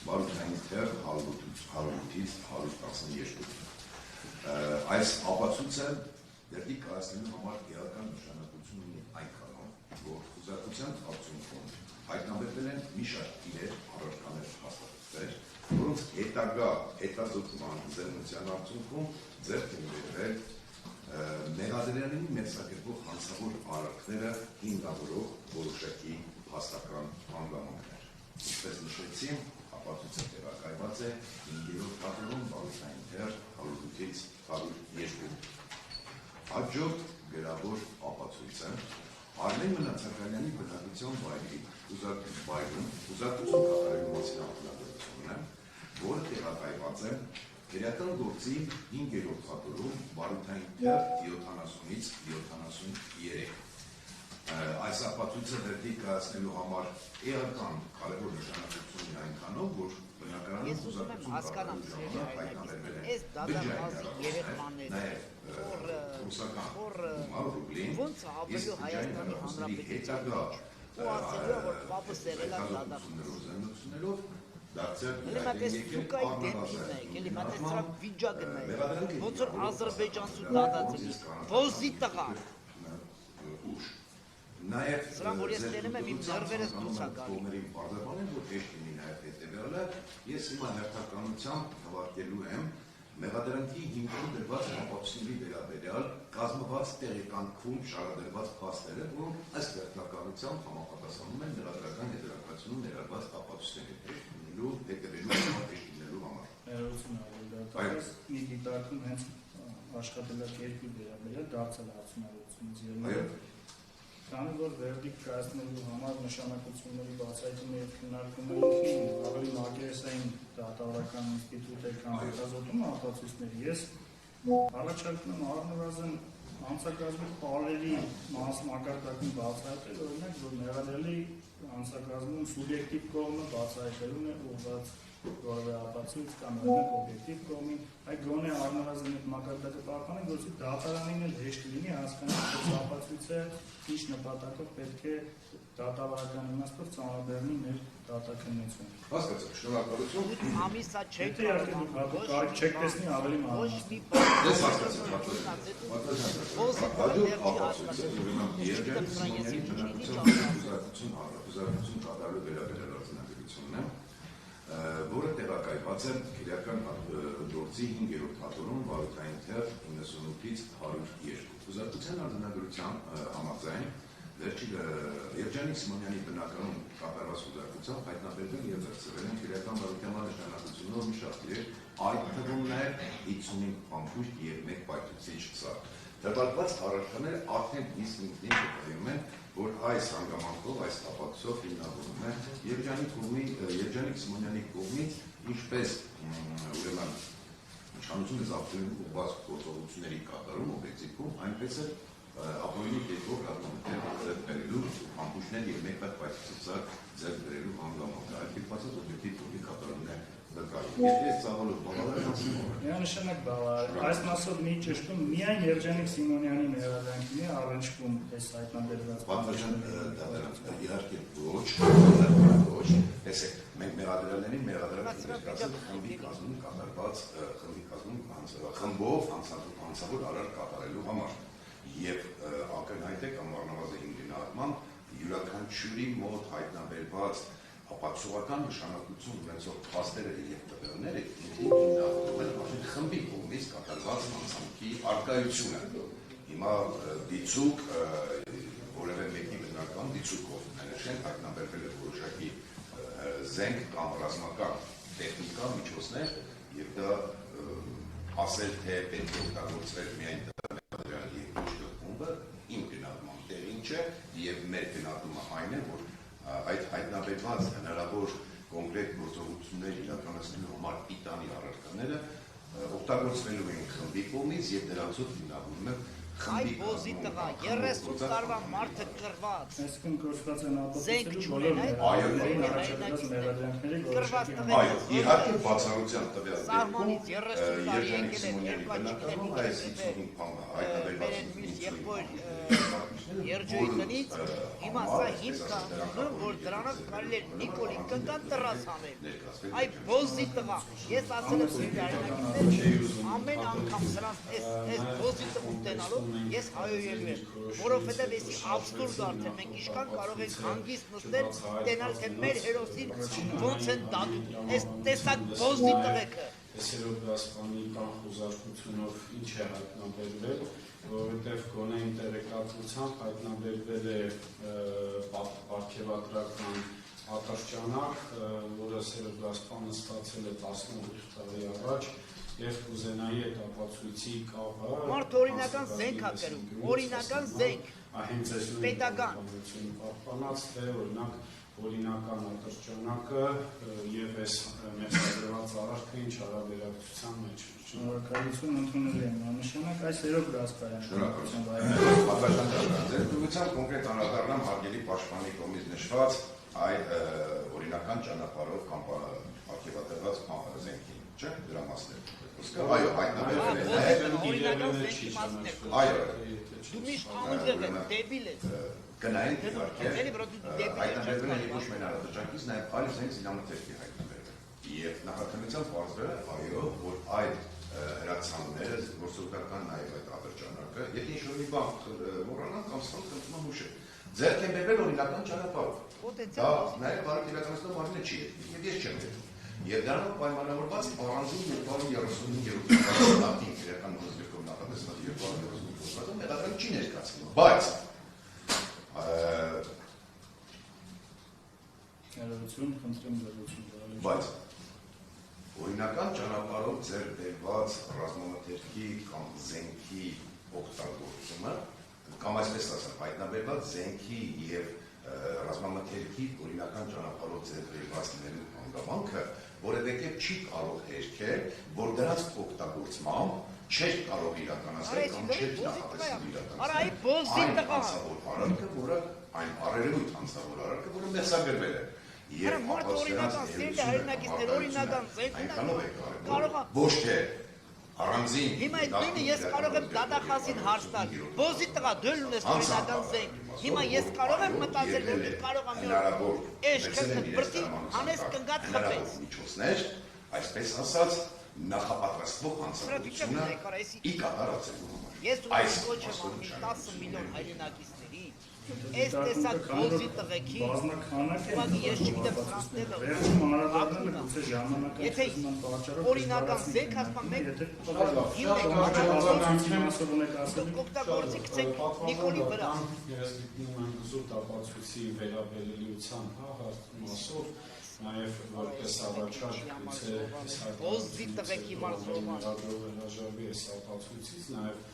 բարութային թեր 108-ից 112։ Այս ապացույցը դերդի կայացնելու համար էական նշանակություն ունի այնքանով, որ ուզարկության արդյունքում հայտնաբերվել են մի շարք իրեր առարկաներ հաստատվել, որոնց հետագա հետազոտման ձեռնության արդյունքում ձեռք են բերվել մեղադրյալի մեծակերպող հանցավոր արարքները հիմնավորող որոշակի փաստական հանգամանքներ։ Ինչպես նշեցի, ապացույցը տեղակայված է 5-րդ հատորում բարութային թեր 108-ից 102։ Հաջորդ գրավոր ապացույցը Արմեն Մնացականյանի բնակության վայրում ուզարկություն կատարելու մասին ակնկալությունն է, որը տեղակայված է քրեական գործի 5-րդ հատորում բարութային թեր 70-ից 73։ Այս ապացույցը դեպի կայացնելու համար էական կարևոր նշանակություն ունի այնքանով, որ բնակարանը ուզարկություն կատարելու ժամանակ հայտնաբերվել է բջջային ոնց ավելու Հայաստանի Հանրապետության ու ասելու որ պապը սերել է դադարություններով Ելիմատես սուկայի դեպքին է, ելիմատես սրակ վիջագն է, ոնց որ Ադրբեջանցու դադացնի, ոզի տղա։ Սրան, որ ես տենում եմ իմ ձերվերս դուց ակալի։ Ես հիմա հերթականությամբ հավարկելու եմ մեղադրանքի հիմքում դրված ապացույցների վերաբերյալ կազմված տեղեկանքում շարադրված փաստերը, որոնք ըստ հերթականությամբ համապատասխանում են մեղադրական եզրակացությունում ներառված ապացույցների հետևելու համար։ Այս մի դիտարկում հենց աշխատելակերպի վերաբերյալ դարձել արդյունավետությունից ելնելով, քանի որ վերդիկտ կայացնելու համար նշանակությունների բացահայտումը եւ քննարկումները ավելի մակերեսային դատավորական ինստիտուտ է կամ հետազոտում ապացույցների, ես առաջարկում եմ առնվազն անցակազմի պարերի մակարդակին բացահայտել, օրինակ, որ մեղադրյալի անցակազմում սուբյեկտիվ կողմը բացահայտելուն է ուղղված որևէ ապացույց կամ օրինակ օբյեկտիվ կողմին, այ գոնե առնվազն այդ մակարդակը պահպանենք, որովհետեւ դատարանին էլ հեշտ լինի հասկանալ, թե ապացույցը ինչ նպատակով պետք է դատավարական իմաստով ծանոթաբերնի մեր դատաքննություն։ Հասկացա, շնորհակալություն։ Ամիսա չեք կարիք չեք տեսնի ավելի մանրամասն։ Ես հասկացա, հաջորդ ապացույցը Երջանիկ Սիմոնյանի բնակության հուսահատություն կատարելու վերաբերյալ արձանագրությունն է, որը տեղակայված է քրեական գործի 5-րդ հատորում վարույթային թերթ 98-ից 102։ Հուսահատության արձանագրության համաձայն Երջանիկ Սիմոնյանի բնակարանում կատարված հուսահատությամբ հայտնաբերվել և ծրծրել են քրեական վարույթյան նշանակությունով մի շարք իրեր, այդ թվում նաև 55 փամփուշտ և 1 պայթուցիչ սարք։ Դատարկված առարկաները արդեն ինքնին վկայում են, որ այս հանգամանքով, այս ապացույցով հիմնավորվում է Երջանիկ Սիմոնյանի կողմից, ինչպես ուրեմն իշխանությունը զավթելու ուղղված գործողությունների կատարում օբյեկտիվում, այնպես էլ ապօրինի կերպով ռազմամթերք բերելու փամփուշտներ և 1 պայթուցիչ սարք ձեռք բերելու հանգամանքը։ Այդ կերպացած օբյեկտիվ կատարումն է նկարում։ Եթե այս ծավալով բավարար անցնում է։ Միանշանակ բավարար։ Այս մասով մի ճշտում միայն Երջանիկ Սիմոնյանի ներառանքին է առնչվում այս հայտնաբերված Պատվիրան իհարկե ոչ, տեսեք, մենք մեղադրյալներին խմբի կազմում կատարված խմբով հանցավոր արար կատարելու համար և ակնհայտ է կամ առնվազն հիմնարման յուրաքանչյուրի մոտ հայտնաբերված ապացուցողական նշանակություն ունեցող փաստերը և տվյալները հիմնավորում են արդեն խմբի կողմից կատարված հանցանքի առկայությունը։ Հիմա դիցուկ որևէ մեկի բնական դիցուկով նշենք հայտնաբերվել է որոշակի զենք կամ ռազմական տեխնիկա միջոցներ և դա ասել թե պետք է օգտագործվել միայն մեղադրյալի ոչ խումբը իմ գնահատման տեղին չէ և մեր գնահատումը այն է, որ այդ հայտնաբերված հնարավոր կոնկրետ գործողություններ իրականացնելու համար պիտանի առարկաները օգտագործվելու են խմբի կողմից և դրանցով հիմնավորվում է Այ բոզի տղա, 30 տարվա մարդը կրված, զենք չունեն այդ իհարկե բացառության տվյալ սահմանից 30 տարի Երջանիկ եկել են Սիմոնյանի բնակարանում այս 55 փամը հայտնաբերված Երջոյի տնից, հիմա սա հիմք անում, որ դրանով կարելի է Նիկոլին կնկան տրաս անել։ Այ բոզի տղա, ես ասել եմ սիրահարինակիցներ, ամեն անգամ սրանց այս բոզի տղու տենալով ես հայոյելու եմ, որովհետև եսի աբսուրդ արդեն մենք իշքան կարող ենք հանգիստ նստել տենալ, թե մեր հերոսին ոնց են դատում, այս տեսակ բոզի տղեկը։ Տեսերով դասպանի կամ խոզարկությունով ինչ է հայտնաբերվել, որովհետև գոնե ինտերեկտացությամբ հայտնաբերվել է պարգևատրական ատրճանակ, որը Սերով դասպանը ստացել է 18 տարի առաջ և կուզենայի այդ ապացույցի կապը Մարդ օրինական զենք ա կրում, օրինական զենք, պետական պահպանած թե օրինակ օրինական ատրճանակը և այս մեղադրված առարկը ինչ հարաբերակցության մեջ է։ Շնորհակալություն ընդունել եմ, աննշանակ այս երեք դասկայան։ Ձերբերությամբ կոնկրետ անդրադառնամ հարգելի պաշտպանի կողմից նշված այդ օրինական ճանապարհով կամ պարգևատրված զենքին, չէ՞, դրա մասն է։ Այո, հայտնաբերվել է օրինական զենքի մասն է։ Այո, դու միշտ անգեղ ես, դեբիլ ես։ Գնային իհարկե հայտնաբերվել է ոչ միայն առողջակից, նաև այլ զենք զինամթերքի հայտնաբերվել։ Եվ նախաքննությամբ պարզվել է, այո, որ այդ հրացանները գործողական նաև այդ ատրճանակը, եթե ինչ-որ մի բան մոռանան կամ սխալ խնդրում եմ հուշել, ձեռք են բերվել օրինական ճանապարհով։ Դա նաև բարդ իրականացնող մարմինը չի եկել, և ես չեմ եկել։ Եվ դրանով պայմանավորված առանձին 235 հատին քրեական գործերով նախատեսված 235 հատում մեղադրել չի ներկայացվում, բայց բայց օրինական ճանապարհով ձեռք բերված ռազմամթերքի կամ զենքի օգտագործումը կամ այսպես ասած հայտնաբերված զենքի և ռազմամթերքի օրինական ճանապարհով ձեռք բերված լինելու հանգամանքը որևէ կերպ չի կարող հերքել, որ դրանց օգտագործմամբ չէր կարող իրականացնել կամ չէր նախատեսել իրականացնել այն հանցավոր արարքը, որը այն առերևույթ հանցավոր արարքը, որը մեղսագրվել է։ Հələ մարդը օրինական սերնդը հայրենակիցներ օրինական զենք այնքանով է կարող է ոչ թե առանձին Հիմա այդ նույնը ես կարող եմ դատախազին հարց տալ ոզի տղա դու ունես օրինական զենք հիմա ես կարող եմ մտածել որ դու կարող ես մի օր էշ կրտի անես կնգատ խփես միջոցներ այսպես ասած նախապատրաստվող հանցագործությունը ի կատարածելու համար ես ու ոչ եմ 10 միլիոն հայրենակիցների Այս տեսակ ոզի տղեկի ուղղակի ես չգիտեմ ֆրանսները վերջում հանրադառնալը գուցե ժամանակը եթե օրինական զենք ասում մեկ օգտագործի գցեք Նիկոլի վրա Ես գտնում եմ զուտ ապացույցի վերաբերելիության մասով նաև որպես առաջարկ գուցե ոզի տղեկի մարզողման հրաժարվի այս ապացույցից նաև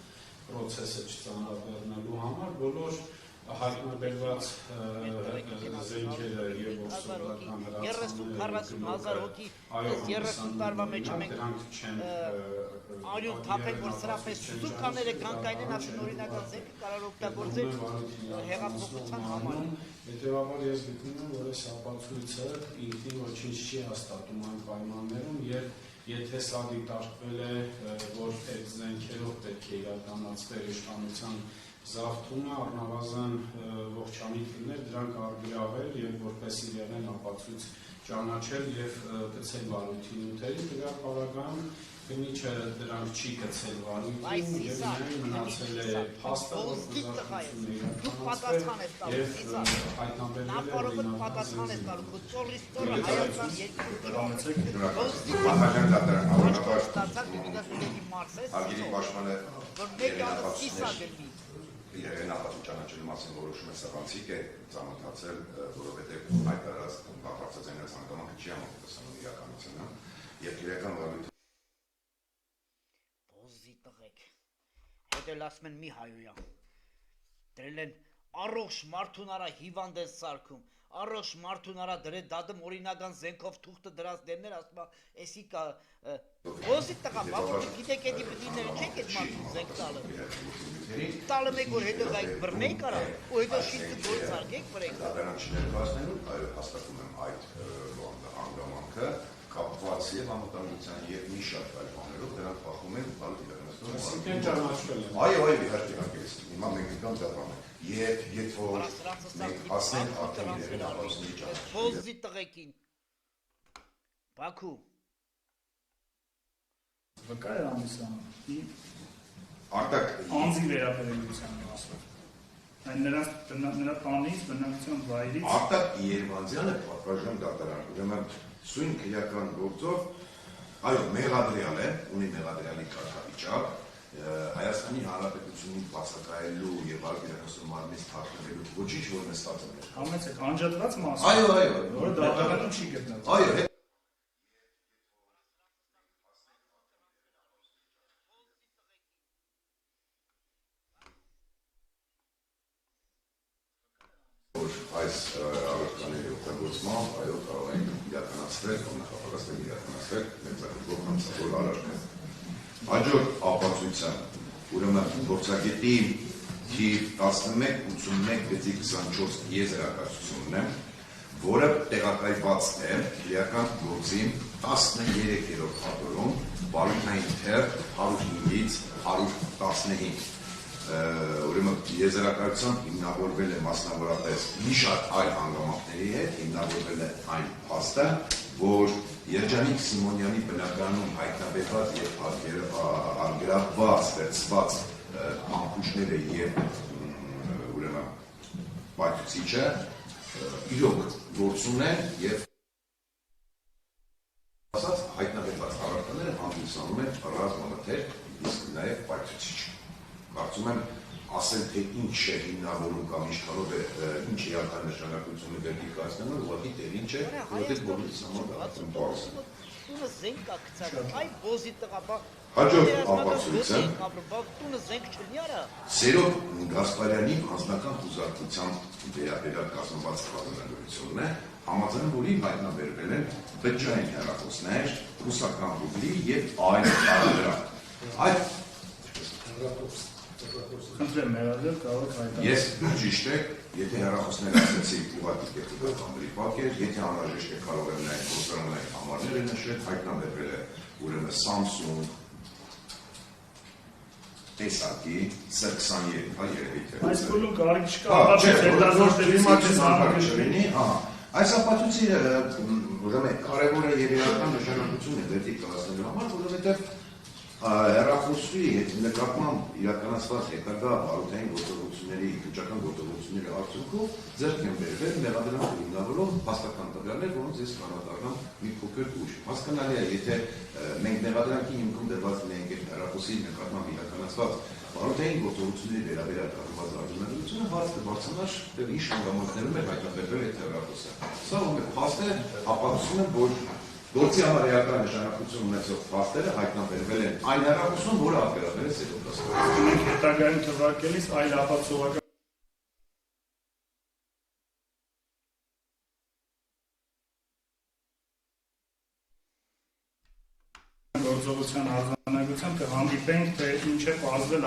պրոցեսը չծանրաբեռնելու համար բոլոր հայտնաբերված զենքերը եւ ոսորական 30-40 հազար հոգի այս 30 տարվա մեջ մենք արյուն թափենք որ սրա պես սուկաները գանկայնեն ասեն օրինական զենքը կարող օգտագործել հեղափոխության համար Հետևաբար ես գտնում եմ որ այս ապացույցը ինքնին ոչինչ չի հաստատում այն պայմաններում եւ եթե սա դիտարկվել է որ այդ զենքերով պետք է իրականացվեր իշխանության զավթումը առնվազն ողջամիտ լիներ դրանք արգելավել եւ որպես իրեն ապացույց ճանաչել եւ գցել վարույթի նյութերին դրա պարագայում Քնիչը դրանք չի գցել վարույթին եւ միայն մնացել է փաստը որ դու պատասխան ես տալու հայտնաբերվել նա կարող է պատասխան ես տալու ծորիստորը Հայաստան Արգելի պաշտպանը որ մեկ ամս կիսա գնի իրեն ապացույց ճանաչելու մասին որոշումը սեղանցիկ է ծանոթացել, որովհետև այդ տարած բացարձակ այն հանգամանքը չի համապատասխանում իրականությանը եւ իրական վարույթը Ոզի տղեկ հետո ասում են մի հայոյա դրել են առողջ մարդուն արա հիվանդ է սարքում առողջ մարդուն արա դրե դադում օրինական զենքով թուղթը դրած դեմներ ասում էսի կա ոզի տղա բաբուջի գիտեք էդի բդիները չեք այդ մարդուն զենք տալը մեկ որ հետո գայք բռնեի կարա ու հետո շինքը գործ արգեք բրեք դրանք չներկայացնելու այո հաստատում եմ այդ հանգամանքը կապված եւ անվտանգության եւ մի շարք այլ բաներով դրանք փոխում են բալի Այսինքն ճանաչվել է Այո, իհարկե, հիմա մենք դեռ դառնում ենք եւ երբ որ մենք հասնենք ակտիվների ապացույցի ճանաչումը Ոզի տղեկին Բաքու Վկա է ամիսանը Արտակ անձի վերաբերելիության մասով այն նրա տանից բնակության վայրից Արտակ Երևանցյանը պատվարժան դատարան ուրեմն սույն քրեական գործով այո մեղադրյալ է ունի մեղադրյալի կարգավիճակ Հայաստանի Հանրապետությունի բացակայելու եւ արգելակացու մարմնից թաքնվելու ոչինչ որ նստած է համեցեք անջատված մասը Այո որը դատարանում չի գտնվում Այո Այս առարկաների օգտագործմամբ այո կարող են իրականացվել կամ նախապատրաստել իրականացվել ներձակող հանցավոր առարկա Հաջորդ ապացույցը ուրեմն գործագետի թիվ 1181/24 եզրակացությունն է որը տեղակայված է քրեական գործի 13-րդ հատորում բարույթային թերթ 105-ից 115 ուրեմն եզրակացության հիմնավորվել է մասնավորապես մի շարք այլ հանգամանքների հետ հիմնավորվել է այն փաստը որ Երջանիկ Սիմոնյանի բնակարանում հայտնաբերված եւ արգելված վերցված ամփուշները եւ ուրեմն պայթուցիչը իրոք գործուն են եւ ասած հայտնաբերված առարկաները հանդիսանում են ռազմամթերք իսկ նաեւ պայթուցիչ Կարծում եմ ասել թե ինչ է հիմնավորում կամ ինչքանով է ինչ իրական նշանակությունը վերդիկացնելու ուղղակի տեղ ինչ է որտեղ բոլորից համար բարձ Տունը զենք կա գցած այ ոզի տղա Հաջորդ ապացույցը տունը զենք չունի արա Սերոբ Գասպարյանի անձնական խուզարկությամբ վերաբերյալ կազմված պատասխանատվությունն է համաձայն որին հայտնաբերվել են բջջային հեռախոսներ, ռուսական ռուբլի եւ այլ տարբերակ Այդ Խնդրեմ մերադել կարող եք հայտարարել։ Ես ճիշտ է, եթե հեռախոսներ ասեցի ուղղակի կետիկա համբերի պատկեր, եթե անհրաժեշտ է կարող եմ նաև գործարանային համարները նշել, հայտնաբերվել է ուրեմն Samsung տեսակի C23, հա երևի թե։ Այս բոլում կարիք չկա, ապացույց հետազոտելիս լինի, այս ապացույցը ուրեմն կարևոր է եւ իրական նշանակություն է դեպի կլասների համար, որովհետեւ հեռախոսի հետ նկատմամբ իրականացված հետագա բարոյական գործողությունների, քննչական գործողությունների արդյունքում ձեռք են բերվել մեղադրանք հիմնավորող փաստական տվյալներ, որոնց ես կանդրադառնամ մի փոքր ուշ։ Հասկանալի է, եթե մենք մեղադրանքի հիմքում դրված լինենք այդ հեռախոսի նկատմամբ իրականացված բարոյական գործողությունների վերաբերյալ կատարված արձանագրությունը, հարց կբարձրանար, թե ինչ հանգամանքներում է հայտնաբերվել այդ հեռախոսը։ Սա ում է փաստ է, ապացուցում է, որ գործի համար էական նշանակություն ունեցող փաստերը հայտնաբերվել են այն հեռախոսում, որը ապերատորը սերոպրաստորը։ Մենք հետագայում թվարկելիս այլ ապացուցողական գործողության արձանագրությամբ կհանդիպենք, թե ինչ է պարզվել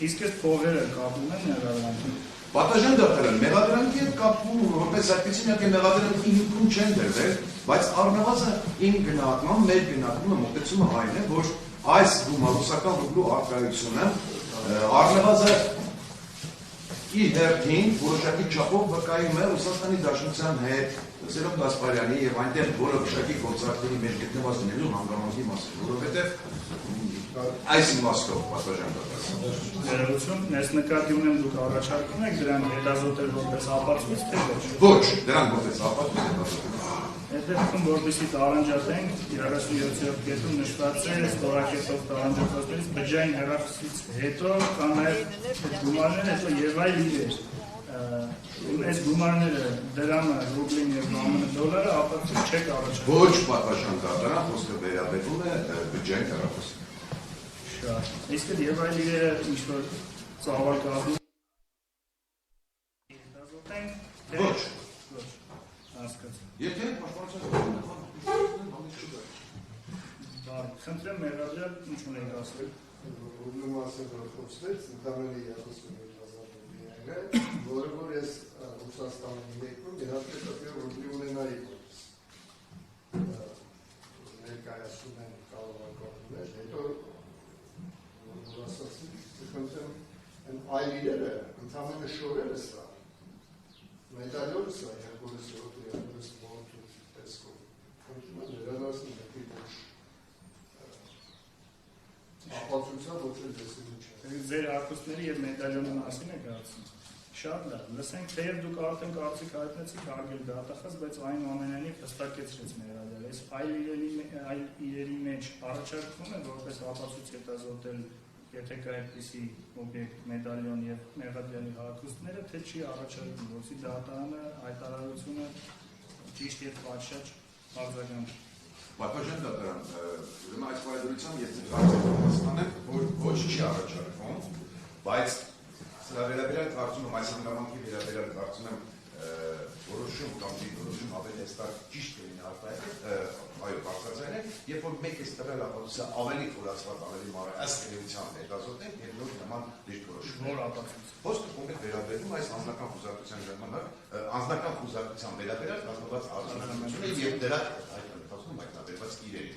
իսկ այս փողերը կապում են մեղադրանքին։ Պատասխան դարձել մեղադրանքի հետ կապվում, որպես այդպեսի միակ մեղադրանքի հիմքում չեն դրվել, բայց առնվազն իմ գնահատմամբ, մեր գնահատումը մոտեցումը այն է, որ այս ռուսական ռուբլու առկայությունը առնվազն իր հերթին որոշակի չափով վկայում է Ռուսաստանի Դաշնության հետ, Սերոբ Գասպարյանի եւ այնտեղ որոշակի գործարքների մեջ գտնված լինելու հանգամանքի մասին, որովհետեւ այս իմաստով պատասխան դարձել։ Ներողություն, ես նկատի ունեմ դուք առաջարկում եք դրան հետազոտել որպես ապացույց, թե ոչ։ Ոչ, դրան որպես ապացույց հետազոտել։ Այդ դեպքում որպեսզի տարանջատենք 37-րդ կետում նշված է ստորակետով տարանջատվածներից բջջային հեռախոսից հետո կան նաև գումարներ, հետո եւ այլ իրեր։ Այս գումարները դրամը, ռուբլին եւ ԱՄՆ դոլարը ապացույց չեք առաջարկում։ Ոչ, պատասխան դարձան, խոսքը վերաբերում է բջջային հեռախոսին։ Շատ։ Իսկ եւ այլ իրերը ինչ որ ծավալ կազմում հետազոտենք։ Ոչ։ Հասկացա։ Եթե պաշտպանության խնդրեմ մեղադրել ինչ ունենք ասել։ Ռուբլու մասին որ խոսվեց, ընդամենը 30,000 է, որը որ ես Ռուսաստանի ներքում իհարկե ռուբլի ունենայի որպես ներկայացում են կառավարություններ, հետո որ ասացի, խնդրեմ այլ իրերը ընդամենը շորերը սա, մեդալյոնը սա, երկորս որդու տեսքով, խնդրում եմ ներանասնում դեպի ոչ ապացույցա ոչ էլ դեսիլի չէ։ Ձեր արկուստների եւ մեդալյոնի մասին եք ասում։ Շատ լավ, լսենք, թեև դուք արդեն կարծիք հայտնեցիք հարգել դատախազ, բայց այնուամենայնիվ հստակեցրեց մեղադրել։ Այս այլ իրերի մեջ առաջարկվում է որպես ապացույց հետազոտել, եթե կա այդպիսի օբյեկտ, մեդալյոն եւ մեղադրյալի հագուստները, թե չի առաջարկվում, որպեսզի դատարանը հայտարարությունը ճիշտ եւ պատշաճ արձագանքի։ Պատասխան դատարան, ուրեմն այս պայմանությամբ ես հասկանեմ, որ ոչ չի առաջարկվում, բայց սրա վերաբերյալ կարծում եմ այս հանգամանքի վերաբերյալ կարծում եմ որոշում կամ դիրքորոշում ավելի հստակ ճիշտ կլինի արտահայտել, այո, բարձրացնել, երբ որ մեկ էս տվյալ ապացույցը ավելի խորացված, ավելի մանր ըստ էության հետազոտենք եւ նոր նման դիրքորոշում։ Որ ապացույց։ Խոսքը կոնկրետ վերաբերում այս անձնական խուզարկության ժամանակ, անձնական խուզարկության վերաբերյալ կազմված արձանագրությունը եւ դրա հայտնաբերված իրերի։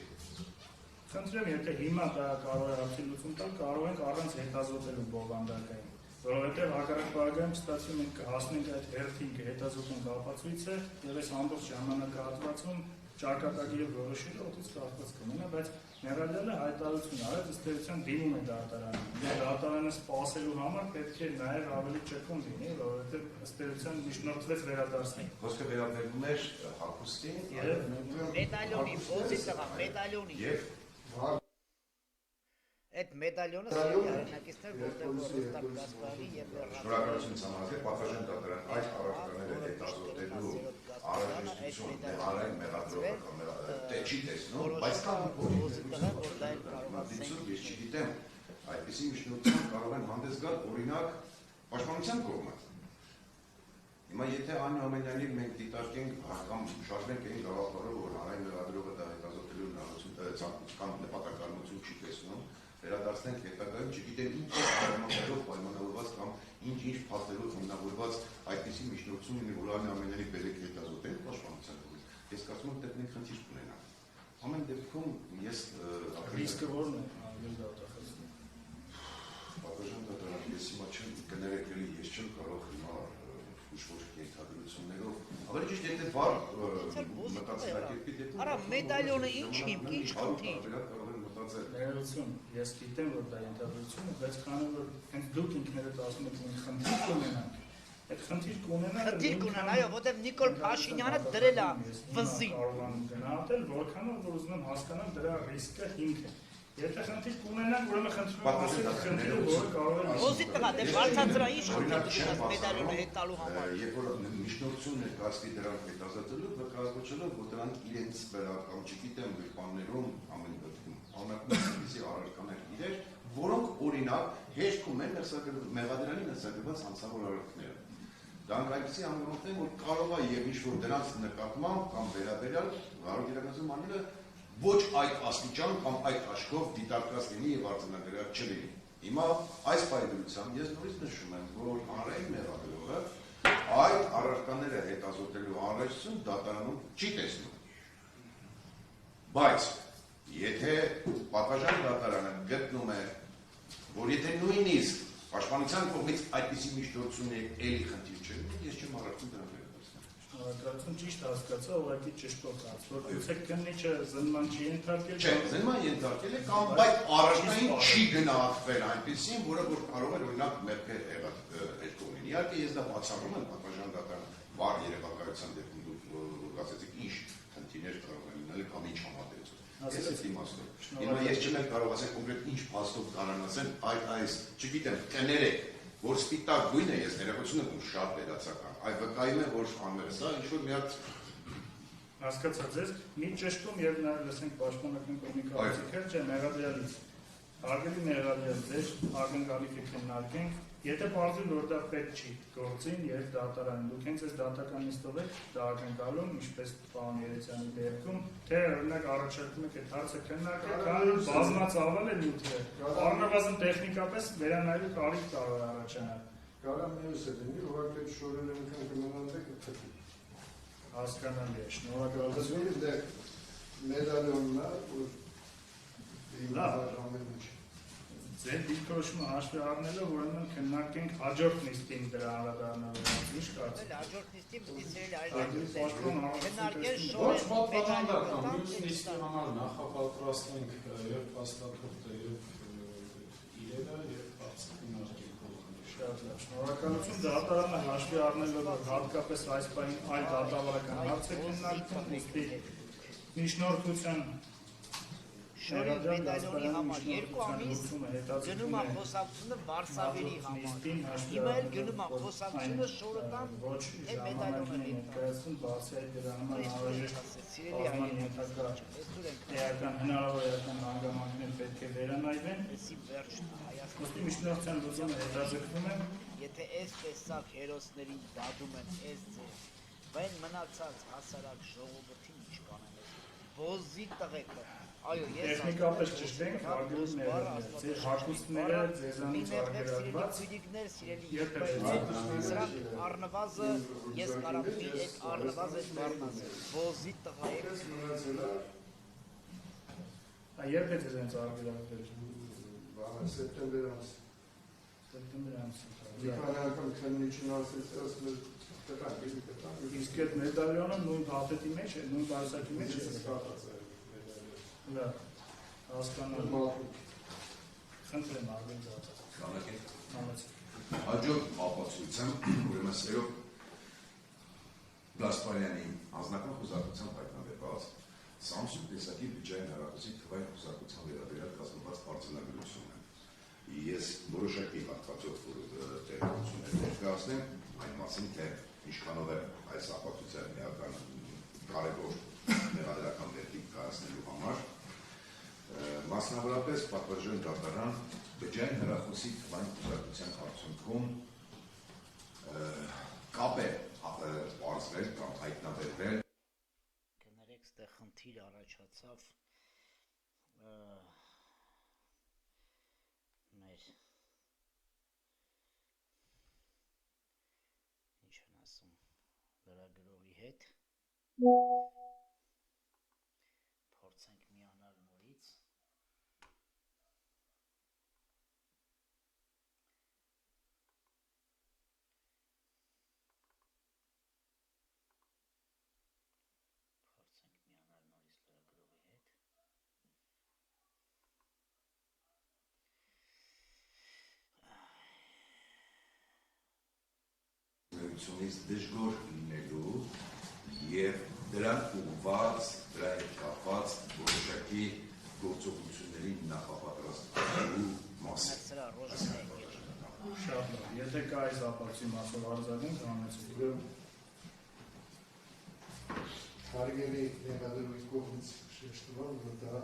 Խնդրեմ, եթե հիմա կարող է հարցի լուծում տալ, կարող ենք առանց հետազոտելու բովանդակային, որովհետև հակառակ պարագայում ստացվում մենք կհասնենք այդ հերթին կհետազոտենք ապացույցը եւ այս ամբողջ ժամանակահատվածում ճակատագիրը որոշելը օդից կախված կմնա, բայց մեղադրյալը հայտարարություն արեց, ըստ էության դիմում է դատարանին։ Դատարանը սպասելու համար պետք է նաեւ ավելի ճկուն լինի, որովհետև ըստ էության միջնորդվեց վերադարձնի։ Խոսքը վերաբերում էր հագուստին եւ մեդալյոնի, ոսի տղա, մեդալյոնի։ Եվ այդ մեդալյոնը հայրենակիցներ որտեղ Ռոստամ Գասպարյանի եւ շնորհակալություն ցամաքը պատասխան դատարան այս առարկաները հետազոտելու առաջնություն հանրային մեղադրողական թե չի տեսնում, բայց կա ես չգիտեմ այդպիսի միջնորդություն կարող են հանդես գալ օրինակ պաշտպանության կողմից։ Հիմա եթե այնուամենայնիվ մենք դիտարկենք կամ շարժենք այն գաղափարով, որ հանրային մեղադրողը դա հետազոտելու ցանկական նպատակարարություն չի տեսնում, վերադարձնենք հետագայում, չգիտեմ ինչ պայմաններով պայմանավորված կամ ինչ փաստերով հիմնավորված այդպիսի միջնորդություն լինի, որ ամենների բերեք հետազոտենք պաշտպանության կողմից, ես կարծում եմ դեռ մենք խնդիր կունենանք։ Ամեն դեպքում ես ռիսկը որն է ավելի դատախազում։ Պատվաժան դատարան, ես հիմա չեմ կներեք էլի, ես չեմ կարող հիմա ուշ-որ ենթադրություններով, ավելի ճիշտ եթե վառ մտածելակերպի դեպքում Արա մեդալյոնը ինչ հիմք, ինչ խնդիր։ Ներողություն, ես գիտեմ, որ դա ենթադրություն է, բայց քանի որ հենց դուք ինքներդ ասում եք, որ խնդիր կունենանք, այդ խնդիր կունենալը Խնդիր կունեն, այո, որտեղ Նիկոլ Փաշինյանը դրել է վզի։ Կարող եմ գնահատել, որքանով որ ուզում եմ հասկանալ դրա ռիսկը հիմքը։ Եթե խնդիր կունենանք, ուրեմն խնդրում եմ ասել խնդիրը, որը կարող է Ոզի տղա, դե բարձրացրա ինչ խնդիր դուք մեդալյոնը հետ տալու համար։ Երբ որ միջնորդություն ներկայացվի դրանք հետազոտելու, վկայակոչելով, որ դրանք իրենց վրա կամ չգիտեմ բաններում ամեն դեպքում անմիջապես առարկաներ իրեր, որոնք օրինակ հեշտում են մեղադրյալի ներսագրված հանցավոր արարքները։ Դրանք այնպիսի անձնանոթ են, որ կարող է եւ ինչ որ դրանց նկատմամբ կամ վերաբերյալ վարույթ իրականացում անելը ոչ այդ աստիճան կամ այդ աշխով դիտարկված լինի եւ արձանագրած չլինի։ Հիմա այս պայմանությամբ ես նորից նշում եմ, որ հանրային մեղադրողը այդ առարկաները հետազոտելու անհրաժեշտություն դատարանում չի տեսնում։ Բայց եթե պատվաժան դատարանը գտնում է, որ եթե նույնիսկ պաշտպանության կողմից այդպիսի միջնորդությունների էլի խնդիր չէ, ես չեմ առարկում դրան վերադարձնել։ Շնորհակալություն, ճիշտ հասկացա, ուղղակի ճշտով կաց, որ գուցե քննիչը զննման չի ենթարկել։ Չէ, զննման ենթարկել է կամ բայց առաջնային չի գնահատվել այնպեսին, որը որ կարող է օրինակ մեղքեր հետքով լինի։ Իհարկե ես դա բացառում եմ պատվաժան դատարան վառ երևակայության դեպքում դուք ասեցիք ինչ խնդիրներ կարող են լինել կամ ինչ համատեծում։ Ես այդ իմաստով։ Հիմա ես չեմ կարող ասել կոնկրետ ինչ փաստով կարան ասել այս, չգիտեմ, կներեք, որ սպիտակ գույն է, ես ներողություն եմ շատ վերացական։ Այդ վկայում է, որ անմերը սա ինչ որ մի հատ հասկացա ձեզ, մի ճշտում եւ նաեւ լսենք պաշտպանական կողմի կարծիքը, չէ, մեղադրյալից։ Արգելի մեղադրյալ ձեր ակնկալիքը քննարկենք, եթե բարձր որ դա պետք չի գործին եւ դատարան դուք հենց այս դատական նիստով եք դա ակնկալում, ինչպես պարոն Երեցյանի դեպքում, թե օրինակ առաջարկում եք այդ հարցը քննարկել, կամ բազմածավալ է նյութը, առնվազն տեխնիկապես վերանայելու կարիք կարող է առաջանալ։ Կարամ մյուս է լինի, ուղղակի այդ շորերը անգամ կմնանք թթի։ Հասկանալի է, շնորհակալություն։ Դե մեդալյոնն է, որ ամեն ինչ։ Ձեր դիրքորոշումը հաշվի առնելով, ուրեմն քննարկենք հաջորդ նիստին դրա անդրադառնալու։ Ինչ կարծիք։ Հաջորդ նիստին դիսել քննարկել Ոչ պատվանդական, մյուս նիստի համար նախապատրաստենք եւ փաստաթղթը եւ իրերը եւ հարցնարկենք։ Շատ լավ, շնորհակալություն դատարանը հաշվի առնելով, որ հատկապես այս պահին այլ դատավարական հարց է քննարկվում, ուստի միջնորդության Շորի մեդալյոնի համար 2 ամիս գնում է խոսակցությունը Վարշավերի համար։ Հիմա էլ գնում է խոսակցությունը շորոտան թե մեդալյոնը ներկայացնում բացի այդ դրա համար անհրաժեշտ էական հնարավորական հանգամանքներ պետք է վերանայվեն։ Էսի վերջն Հայաստանի Ոստի միջնորդության լուծումը հետաձգվում է։ Եթե այս տեսակ հերոսներին դատում են այս ձև, բայց մնացած հասարակ ժողովրդին ինչ կանեն։ Ոզի տղեկը Այո, ես տեխնիկապես ճշտենք արգելները, ձեր հագուստները ձեզանից արգելված, երբ սրանք առնվազն ես կարամ մի այդ առնվազն բառնասել, ոզի տղայեք երբ է ձեզանից արգելակվել, սեպտեմբեր ամս մի քանի անգամ քննիչին ասեցի, ասում էր կտանք, իսկ այդ մեդալյոնը նույն հապետի մեջ է, նույն բարսակի մեջ է Լավ, հասկանալի խնդրեմ արդեն դատած Հաջորդ ապացույցը ուրեմն սերով Գասպարյանի անձնական խոզարկության պայմանավորված Samsung տեսակի բջջային հեռախոսի թվային խոզարկության վերաբերյալ կազմված արձանագրությունն է։ Ես որոշակի հատվածով տեղեկություններ ներկայացնեմ այն մասին, թե ինչքանով է այս ապացույցը միական կարևոր մեղադրական դեպքի կայացնելու համար Մասնավորապես պատվարժան դատարան բջջային հեռախոսի թվային խոզարկության արդյունքում կապ է պարզվել կամ հայտնաբերվել Կներեք, ստեղ խնդիր առաջացավ մեր ինչ են ասում լրագրողի հետ փորձենք միանալ նորից Ից դժգոհ լինելու եւ դրան ուղղված, դրա հետ կապված որոշակի գործողությունների նախապատրաստելու մասին։ Շատ լավ, եթե կա այս ապացույցի մասով արձագանք, անեցեք։ Հարգելի ներկայացուցիչ կողմից շեշտվում, որ դա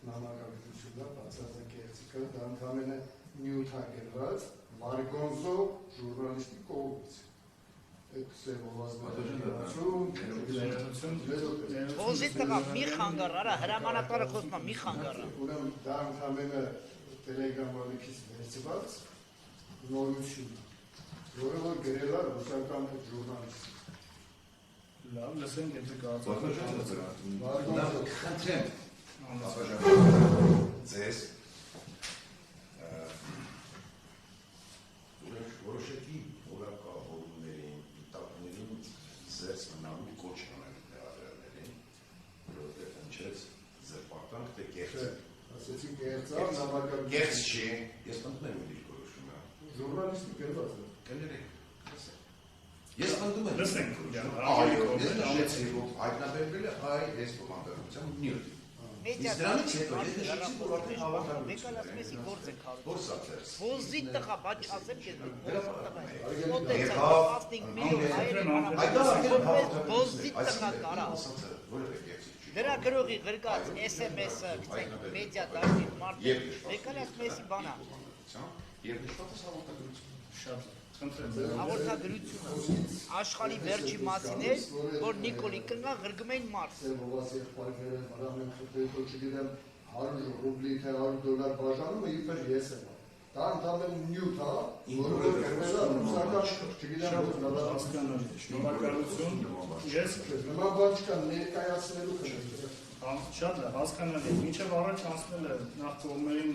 նամակագրությունն է, բացարձակեցիկը, դա ընդհանրապես նյութագրված Մարգոնզո ժուրնալիստի կողմից։ Ոզի տղա, մի խանգար, արա, հրամանատարը խոսում է, մի խանգար։ Ուրեմն դա ընդհանրապես Telegram ալիքից վերցված նորություն, որը որ գրել է ռուսական ժուրնալիստ։ Լավ, լսենք, եթե կարծում Խնդրեմ, ձեզ որոշակի որակավորումներին, տակներին ձերս մնալու կոչ անելու տեղադրելներին, որովհետև հնչեց զրպարտանք, թե կեղծ է։ Ասեցին կեղծ չի, ես պնդում եմ իր որոշումը։ Ժուրնալիստի գրված է։ Կներեք, ես պնդում եմ լսենք, այո, ես նշեցի, որ հայտնաբերվել է այս բովանդակության նյութ։ Իսկ դրանից հետո ես նշեցի, որ արդեն հավաքագրություն Ոզի տղա, բաչ ասեմ կեզ ոզի տղա կարա դրա գրողի գրկած SMS-ը մեդիա դաշտի մարդը եկալ ասում եսի բանա և նշված ես հավաքագրություն շատ հաղորդագրությունը աշխարհի վերջի մասին էր, որ Նիկոլի կնգա ղրգում էին մարդ։ $100 ռուբլի թե $100 բաժանումը իբր ես եմ։ Դա ընդհանրապես նյութ է, որը գրվել է ռուսական, չգիտեմ, հասկանալի, շնորհակալություն, ես նման բան չկա ներկայացնելու խնդիր։ շատ լավ, հասկանալի, մինչև առաջ անցնել է նախ կողմերին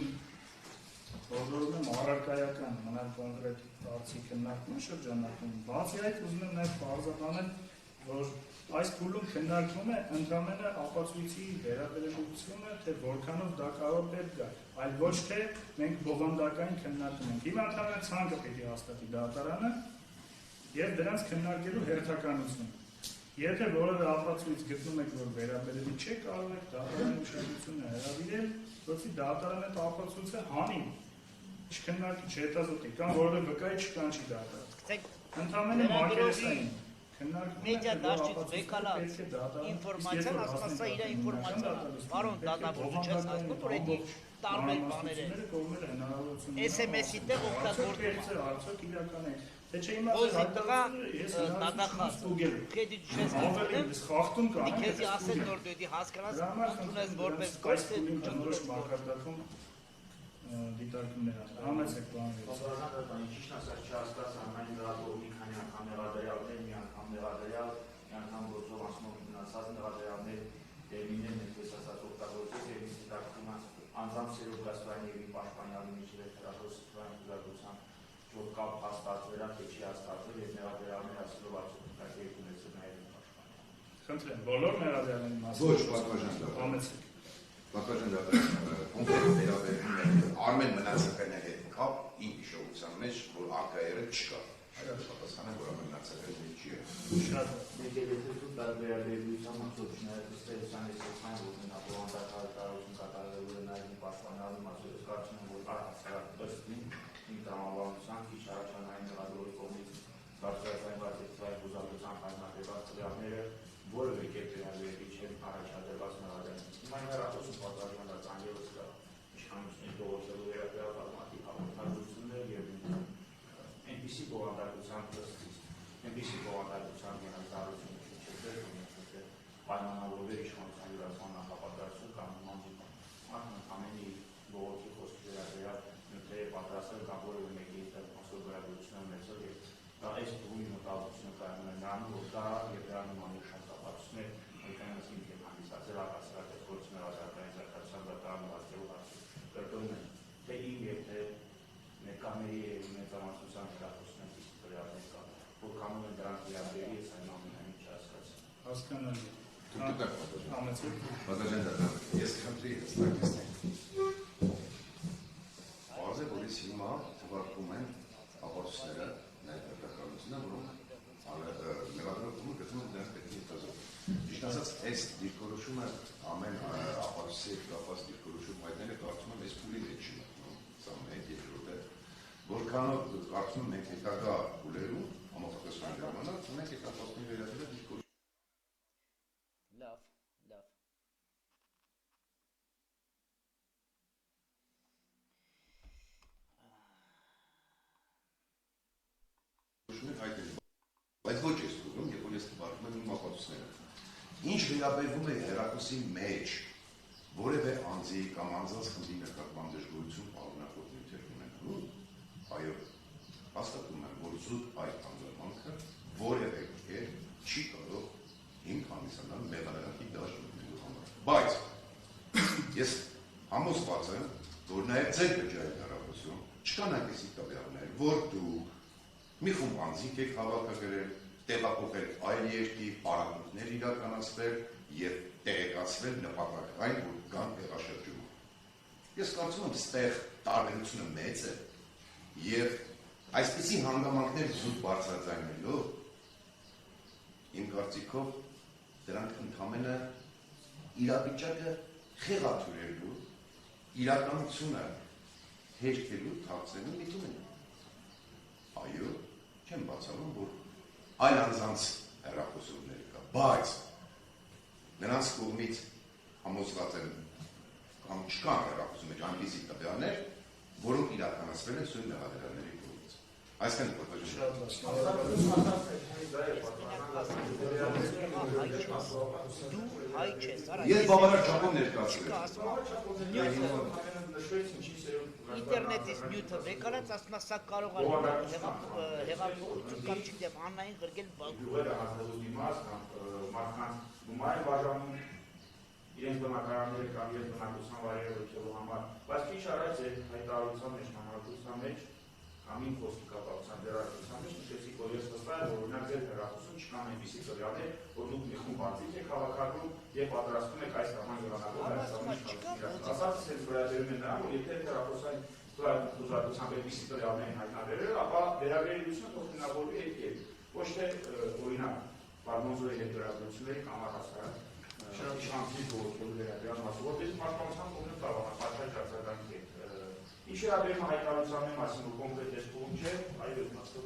Որորում եմ առարկայական, մնալ կոնկրետ հարցի քննարկման շրջանակում։ Բացի այդ, ուզում եմ նաև պարզաբանել, որ այս փուլում քննարկվում է ընդհանրապես ապացույցի վերաբերելությունը, թե որքանով դա կարող է գալ, այլ ոչ թե մենք բովանդակային քննարկում ենք։ Հիմա ընդհանրապես ցանկը պիտի հաստատի դատարանը եւ դրանց քննարկելու հերթականությունը։ Եթե որևէ ապացույց գտնում եք, որ վերաբերելի չէ, կարող եք դատարանի ուշադրությունը հրավիրել, որպեսզի դատարանը այդ ապացույցը հանի, չքննարկի, չհետազոտի, կամ որևէ վկայի չկանչի դատարան։ Ընդհանրապես մակերեսային մեդիա դաշտից եկալած ինֆորմացիան, ասում ասա իր ինֆորմացիան, պարոն դատավորը չես հասնում, որ էդի տարբեր բաներ են, SMS-ի տեղ օգտագործում է։ Ոզի տղա դադախած, կեդի չես խախտում կա, քեզի ասել նոր դեպի հասկանաս, ունես որպես գործ է ճնդրոշ մակարդակում դիտարկումներ համեցեք բաներ։ Ճիշտ ասած չհասկացա, այն դրատով մի քանի անգամ նեղադրյալներ, մի անգամ նեղադրյալ, մի անգամ գործով ասում մնացած նեղադրյալներ դերմիններն այսպես ասած օգտագործել եւ ինձ դիտարկում անձամբ Սերոբ Գասպարյանի պաշտպանյալի միջև հրաժարական ուղղության որ կապ հաստատվել է, թե չի հաստատվել եւ նեղադրյալներ ասելով արդյոք կայք ունեցել նաեւ պաշտպանյալը։ Խնդրեմ, բոլոր նեղադրյալների մասին։ Ոչ, պատվաժան դա։ Համեցեք։ Պատվաժան դա կոնկրետ վերաբերում է Արմեն Մնացականյանի հետ կապ իմ հիշողության մեջ, որ ԱԿՌ-ը չկա։ Այդ պատասխանը որ Արմեն Մնացականյանը չի է։ Շատ մեկ էլ եթե դու վերաբերության մասով չնայած ստեղծան ես ասան, որ նա բովանդակալ տարածում կատարելու է նաեւ պաշտպանյալի մասով կարծում եմ, որ առհասարակ ըստ իմ տրամաբանության քիչ առաջանային նեղադրողի կողմից բարձրացնված այդ բուզալության հայտնաբերված ծրագրերը որևէ կերպ վերաբերի չեն առաջադրված նեղադրել։ Հիմա հեռախոսում պատասխանած անգելոց կա իշխանությունների դողոցելու վերաբերյալ արմատի հաղորդագրություններ եւ այնպիսի բովանդակության պրոստից, այնպիսի բովանդակության գնահատառություն չկա, պայմանավորվել իշխանության յուրացման նախապատրաստություն կամ նման պատրաստել կամ որևէ մեկի հետ մասնագիտություն ունեցել եւ դա այս թվի մտածությունը կայանում է նրանում, որ դա եւ դրա նման շատ կապակցություններ այնքանից ինքն հանդիսացել առասարակ այդ գործունեության ազատային զարգացման դատարան վարչելու հարցը կրկնում են թե իմ եւ թե ներկաների եւ մեծամասնության հրապարակության դիստորիաներ կան, որ կանում են դրանք վերաբերի ես այն ամենայն չհասկացա։ Հասկանալի։ Ես քննի հստակեցնեմ։ Բարձր որից հիմա թվարկում են ապացույցները ներկայացնելը, որոնք մեղադրումը գտնում են դրանք պետք է հետազոտել։ Ճիշտ ասած, այս դիրքորոշումը ամեն ապացույցի հետ կապված դիրքորոշում հայտնելը կարծում եմ այս փուլի մեջ չի մտնում, սա մեկ երկրորդը, որքանով կարծում եմ մենք հետագա փուլերում համապատասխան ժամանակ ունենք այդ ապացույցների վերաբերյալ դիրքորոշում։ Լավ։ Բայց ոչ ես թվում, երբ որ ես թվարկում եմ իմ ապացույցները։ Ինչ վերաբերվում է հեռախոսի մեջ որևէ անձի կամ անձանց խմբի նկատմամբ դժգոհություն պարունակող նյութեր ունենալու, այո, հաստատում եմ, որ զուտ այդ հանձնարարքը որևէ կերպ չի կարող հիմք հանդիսանալ մեղադրանքի դաշտ մտնելու համար։ Բայց ես համոզված եմ, որ նաև ձեր բջջային հեռախոսում չկան այնպիսի տվյալներ, որ դուք մի խումբ անձինք եք հավաքագրել, տեղափոխել այլ երկիր, պարապմունքներ իրականացրել եւ տեղեկացվել նպատակային, որ կան տեղաշրջում։ Ես կարծում եմ, ստեղ տարբերությունը մեծ է եւ այսպիսի հանգամանքներ զուտ բարձրաձայնելով իմ կարծիքով դրանք ընդհանրապես իրավիճակը խեղաթյուրելու, իրականությունը հեշտելու, թաքցնելու միտում են։ Այո, չեմ բացառում, որ այլ անձանց հեռախոսումներ կա, բայց նրանց կողմից համոզված եմ կամ չկան հեռախոսում մեջ այնպիսի տվյալներ, որոնք իրականացվել են սույն մեղադրյալների կողմից։ Այսինքն ես բավարար չափով ներկայացրել ինտերնետից նյութը վեկալած ասում սա կարող է հեղափոխություն կամ չգիտեմ աննային գրգել գյուղերը հազարուզի մաս կամ մարդկանց գումար են բաժանում իրենց բնակարանները կամ իրենց բնակության վայրերը լքելու համար, բայց քիչ առաջ այդ հայտարարության մեջ, հանրապետության մեջ կամ իմ խոսքի կապակցության դերակատարության մեջ նշեցիք, որ ես վստահ եմ, որ օրինակ ձեր հեռախոսում չկան այնպիսի տվյալներ, որ դուք մի խումբ անձինք եք հավաքագրում եւ պատրաստվում եք այս կամ այն եղանակով ասած ես վերաբերում եմ նրան, որ եթե հեռախոսային ուզարկությամբ այնպիսի տվյալներ են հայտնաբերել, ապա վերաբերելիությունը թող գնահատվի այդ կերպ, ոչ թե օրինակ Բարմոնզոյի հետ վերաբերությունների կամ առհասարակ իշխանցի գործելու վերաբերյալ մասը, որպես պաշտպանության կողմից կարող է պատշաճ արձագանքի հետ։ Ինչ վերաբերում հայտարարության մասին, որ կոնկրետ այս փուլում չէ, այո, ես մասով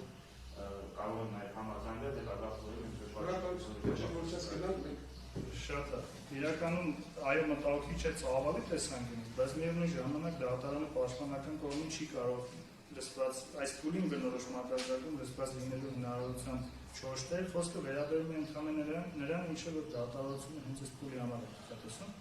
կարող եմ նաև համաձայնել հետագա փուլերում Շատ է։ Իրականում այո մտահոգիչ է ծավալի տեսանկյունից, բայց միևնույն ժամանակ դատարանը պաշտպանական կողմից չի կարող դրսված այս փուլին բնորոշ մակարդակում դրսված լինելու հնարավորության չորշտել, խոսքը վերաբերում է ընդհանրապես նրան, ինչը որ դատարանությունը հենց այս փուլի համար է կատարում։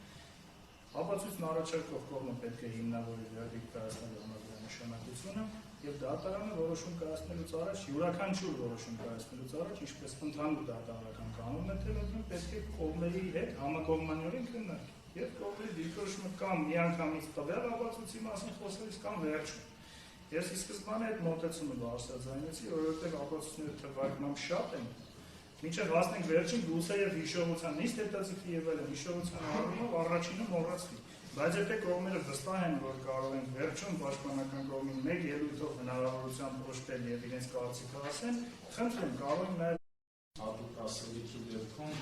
Ապացույցն առաջարկող կողմը պետք է հիմնավորի վերադիկ կայացնելու համաձայն նշանակությունը եւ դատարանը որոշում կայացնելուց առաջ, յուրաքանչյուր որոշում կայացնելուց առաջ, ինչպես ընդհանուր դատարանական կանոնն է թելադրում, պետք է կողմերի հետ համակողմանիորեն քննարկել։ Եվ կողմերի դիրքորոշումը կամ միանգամից տվյալ ապացույցի մասին խոսելիս կամ վերջում։ Ես ի սկզբանե այդ մոտեցումը բարձրաձայնեցի, որովհետեւ ապացույցները թվարկմամբ շատ են։ Մինչև հասնենք վերջին գուցե եւ հիշողության նիստ հետաձգվի եւ այլն հիշողության առումով առաջինը մոռացվի, բայց եթե կողմերը վստահ են, որ կարող են վերջում պաշտպանական կողմին մեկ ելույթով հնարավորությամբ օժտել եւ իրենց կարծիքը ասեն, խնդրեմ կարող են նաեւ հատուկ ասելիքի դեպքում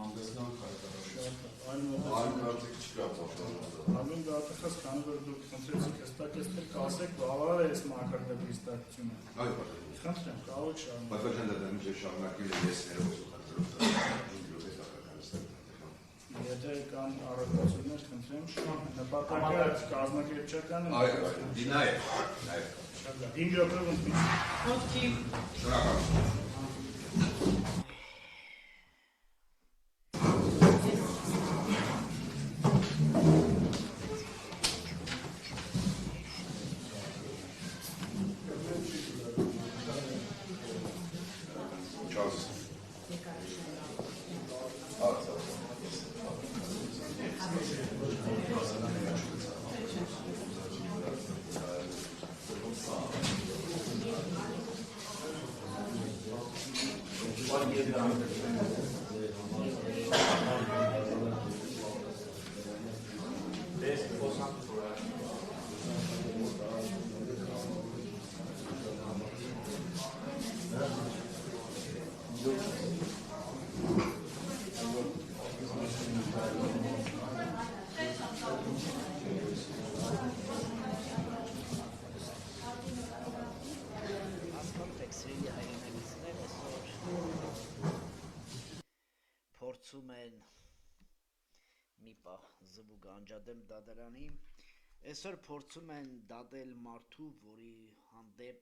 հանդեսնանք հայտարարություն։ Այլ կարծիք չկա պաշտպանական։ Ամեն դատախազ քանի որ դուք խնդրեցիք հստակեցնել կասեք բավարար է այս մակարդակի հստակությունը։ Այո, խնդրեմ, կարող եք շարունակել։ Բավական դեպքում շարունակել ես ներողություն խնդրում Եթե կան առարկություններ, խնդրեմ, նպատակը կազմակերպչական է։ Այո, դինայ։ 5 րոպե ունի։ Շնորհակալություն։ Փորձում են մի պահ զվուկ անջատեմ դատարանի, այսօր փորձում են դատել մարդու, որի հանդեպ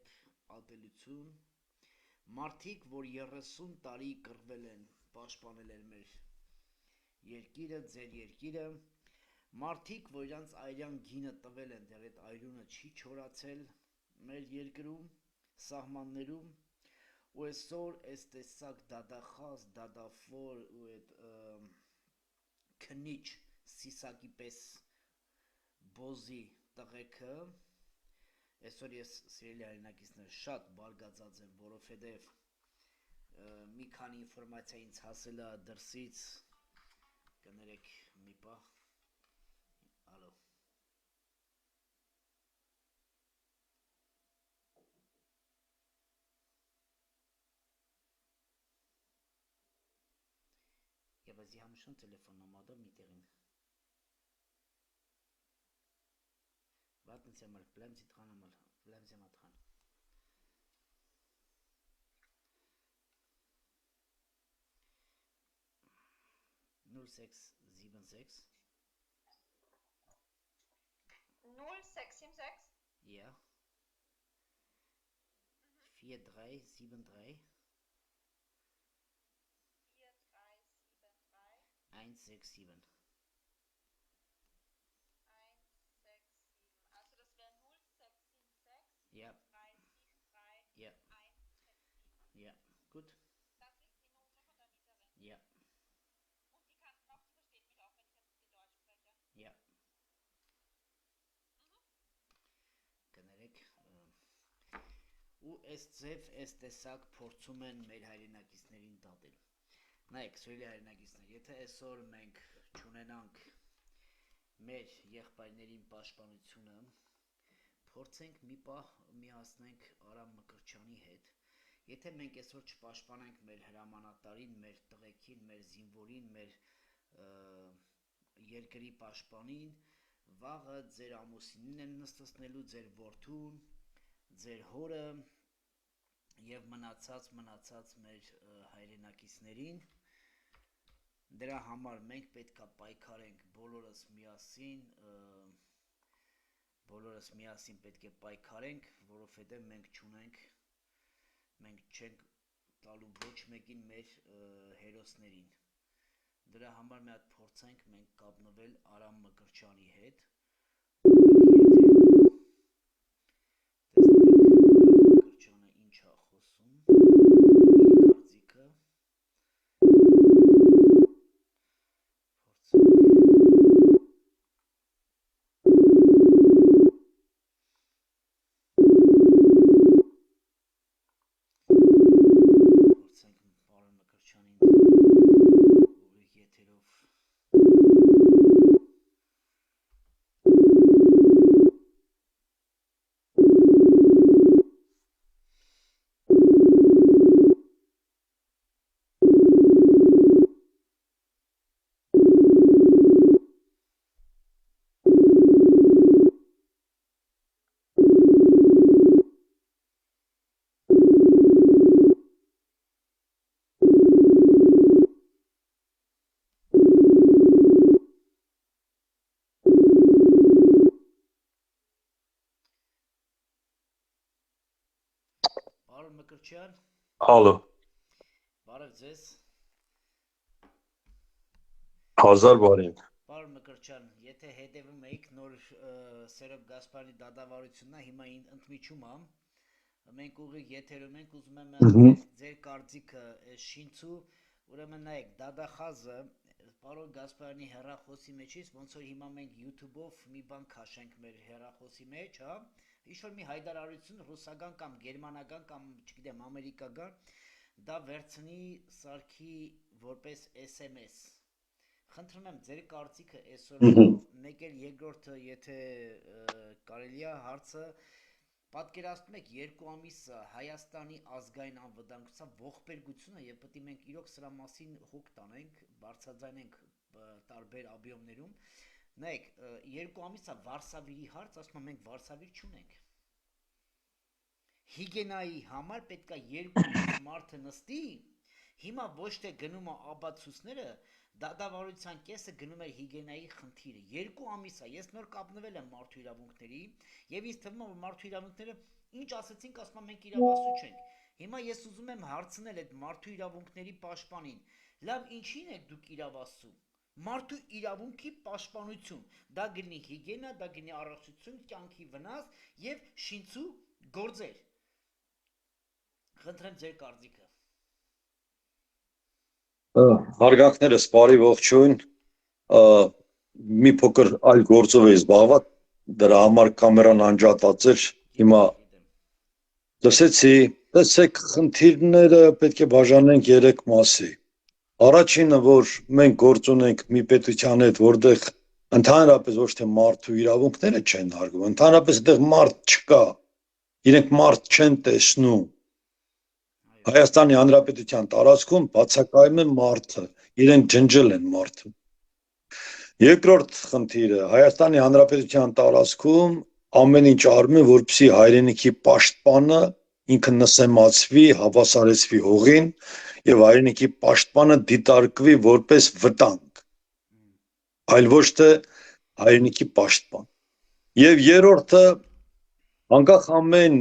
ատելություն, մարդիկ, որ 30 տարի կռվել են, պաշտպանել են մեր երկիրը, ձեր երկիրը, մարդիկ, որ իրանց այրան գինը տվել են, դեռ այդ այրունը չի չորացել մեր երկրում, սահմաններում, ու այսօր այս տեսակ դադախազ, դադաֆոր ու այդ քնիչ սիսակի պես բոզի տղեկը, այսօր ես սիրելի հայրենակիցներ շատ բարգացած եմ, որովհետև մի քանի ինֆորմացիա ինձ հասել է դրսից, կներեք մի պահ, ալո, Я возьму телефон номада митерин. Warten Sie mal, bleiben Sie dran einmal. Bleiben Sie mal dran. Null sechs sieben sechs. 0676? Ja. 4373. 167. 167. Also das wäre 0676 Ja. 373 Ja. 167. Ja. Gut. Das ist die Nummer von der Mieterin. Ja. Und die kann noch, die versteht mich auch, wenn ich jetzt mit ihr Deutsch spreche. Ja. Կներեք ու այս ձև այս տեսակ փորձում են մեր հայրենակիցներին դատել։ Նայեք, սիրելի հայրենակիցներ, եթե այսօր մենք չունենանք մեր եղբայրներին պաշտպանությունը, փորձենք մի պահ միացնենք Արամ Մկրտչյանի հետ։ Եթե մենք այսօր չպաշտպանենք մեր հրամանատարին, մեր տղեկին, մեր զինվորին, մեր երկրի պաշտպանին, վաղը ձեր ամուսինին են նստեցնելու, ձեր որդուն, ձեր հորը եւ մնացած մեր հայրենակիցներին։ Դրա համար մենք պետք է պայքարենք բոլորս միասին պետք է պայքարենք, որովհետեւ մենք չենք տալու ոչ մեկին մեր հերոսներին։ Դրա համար մի հատ փորձենք մենք կապնվել Արամ Մկրտչյանի հետ։ Մկրտչյանը ինչ է խոսում, իր կարծիքը փորձենք պարոն Մկրտչյանին ուղիղ եթերով Պարոն Մկրտչյան, Ալո, բարև ձեզ։ հազար բարին։ Պարոն Մկրտչյան, եթե հետևում եք նոր Սերոբ Գասպարյանի դատավարությունն է, հիմա ընդմիջում եմ, մենք ուղիղ եթերում ենք, ուզում եմ ձեր կարծիքը այս շինցու, ուրեմն նայեք, դադախազը պարոն Գասպարյանի հեռախոսի մեջից, ոնց որ հիմա մենք YouTube-ով մի բան քաշենք մեր հեռախոսի մեջ, հա, ինչ-որ մի հայտարարություն ռուսական կամ գերմանական կամ չգիտեմ ամերիկական, դա վերցնի սարքի որպես SMS։ Խնդրում եմ ձեր կարծիքը այսօր մեկ էլ երկրորդը, եթե կարելի է հարցը պատկերացնում եք 2 ամիս Հայաստանի ազգային անվտանգության ողբերգությունը եւ պետք է մենք իրոք սրա մասին հոգ տանենք, բարձրաձայնենք տարբեր աբիոմներում։ Նայեք, 2 ամիս է Վարշավիրի հարց, ասում եմ մենք Վարշավիր չունենք։ Հիգենայի համար պետք է 2 մարդը նստի, հիմա ոչ թե գնում է աբացուսները, դատավարության կեսը գնում է հիգենայի խնդիրը։ 2 ամիս է, ես նոր կապնվել եմ մարդու իրավունքների եւ ինձ թվում է, որ մարդու իրավունքները ինչ ասեցինք, ասում են մենք իրավասու չենք։ Հիմա ես ուզում եմ հարցնել այդ մարդու իրավունքների պաշտպանին, լավ ինչին եք դուք իրավասու։ Մարդու իրավունքի պաշտպանություն, դա գտնի հիգենա, դա գտնի առողջություն, կյանքի վնաս եւ շինծու գործեր։ Խնդրեմ ձեր կարծիքը։ Հարգանքներս բարի ողջույն, մի փոքր այլ գործով էի զբաղված, դրա համար կամերան անջատված էր, հիմա լսեցի, տեսեք խնդիրները պետք է բաժանենք 3 մասի։ Առաջինը, որ մենք գործ ունենք մի պետության հետ, որտեղ ընդհանրապես ոչ թե մարդու իրավունքները չեն հարգվում, ընդհանրապես այդտեղ մարդ չկա, իրենք մարդ չեն տեսնում։ Հայաստանի Հանրապետության տարածքում բացակայում է մարդը, իրենք ջնջել են մարդը։ Երկրորդ խնդիրը, Հայաստանի Հանրապետության տարածքում ամեն ինչ արվում է, որպեսզի հայրենիքի պաշտպանը ինքը նսեմացվի, հավասարեցվի հողին եւ հայրենիքի պաշտպանը դիտարկվի որպես վտանգ, այլ ոչ թե հայրենիքի պաշտպան։ Եվ երրորդը, անկախ ամեն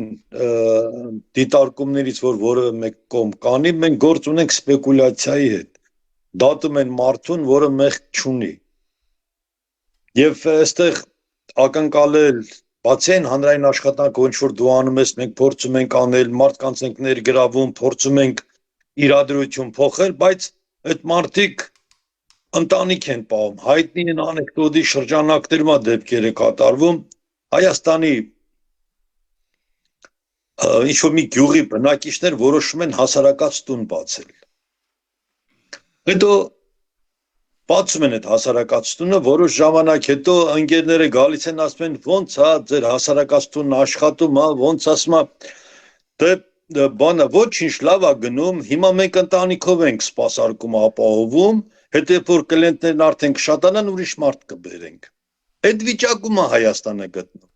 դիտարկումներից, որ որևէ մեկ կողմ կանի, մենք գործ ունենք սպեկուլյացիայի հետ, դատում են մարդուն, որը մեղք չունի։ Եվ այստեղ ակնկալել, բացի այն հանրային աշխատանքը, ինչ որ դու անում ես, մենք փորձում ենք անել, մարդկանց ենք ներգրավում, փորձում ենք իրադրություն փոխել, բայց այդ մարդիկ ընտանիք են պահում, հայտնի են անեկդոտի շրջանակներում դեպքեր է կատարվում, Հայաստանի ինչ-որ մի գյուղի բնակիչներ որոշում են հասարակած տուն բացել։ Հետո բացում են այդ հասարակած տունը, որոշ ժամանակ հետո ընկերները գալիս են ասում են ոնց է ձեր հասարակած տունն աշխատում, ոնց ասում է դե բանը ոչինչ լավ է գնում, հիմա մենք ընտանիքով ենք սպասարկում ապահովում, հետո երբ որ կլիենտներն արդեն կշատանան ուրիշ մարդ կբերենք։ Այդ վիճակում է Հայաստանը գտնում։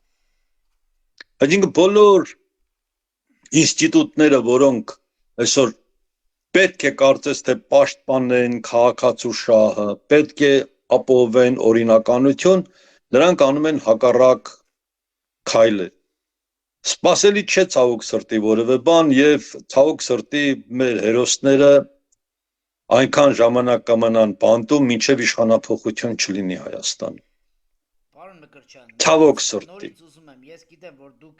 Այսինքն բոլոր ինստիտուտները, որոնք այսօր պետք է կարծես թե պաշտպանեն քաղաքացու շահը, պետք է ապահովեն օրինականություն, նրանք անում են հակառակ քայլեր։ Սպասելի չէ ցավոք սրտի որևէ բան եւ ցավոք սրտի մեր հերոսները այնքան ժամանակ կմնան բանտում, մինչեւ իշխանափոխություն չլինի Հայաստանում։ Պարոն Մկրտչյան, ցավոք սրտի։ Նորից ուզում եմ, ես գիտեմ, որ դուք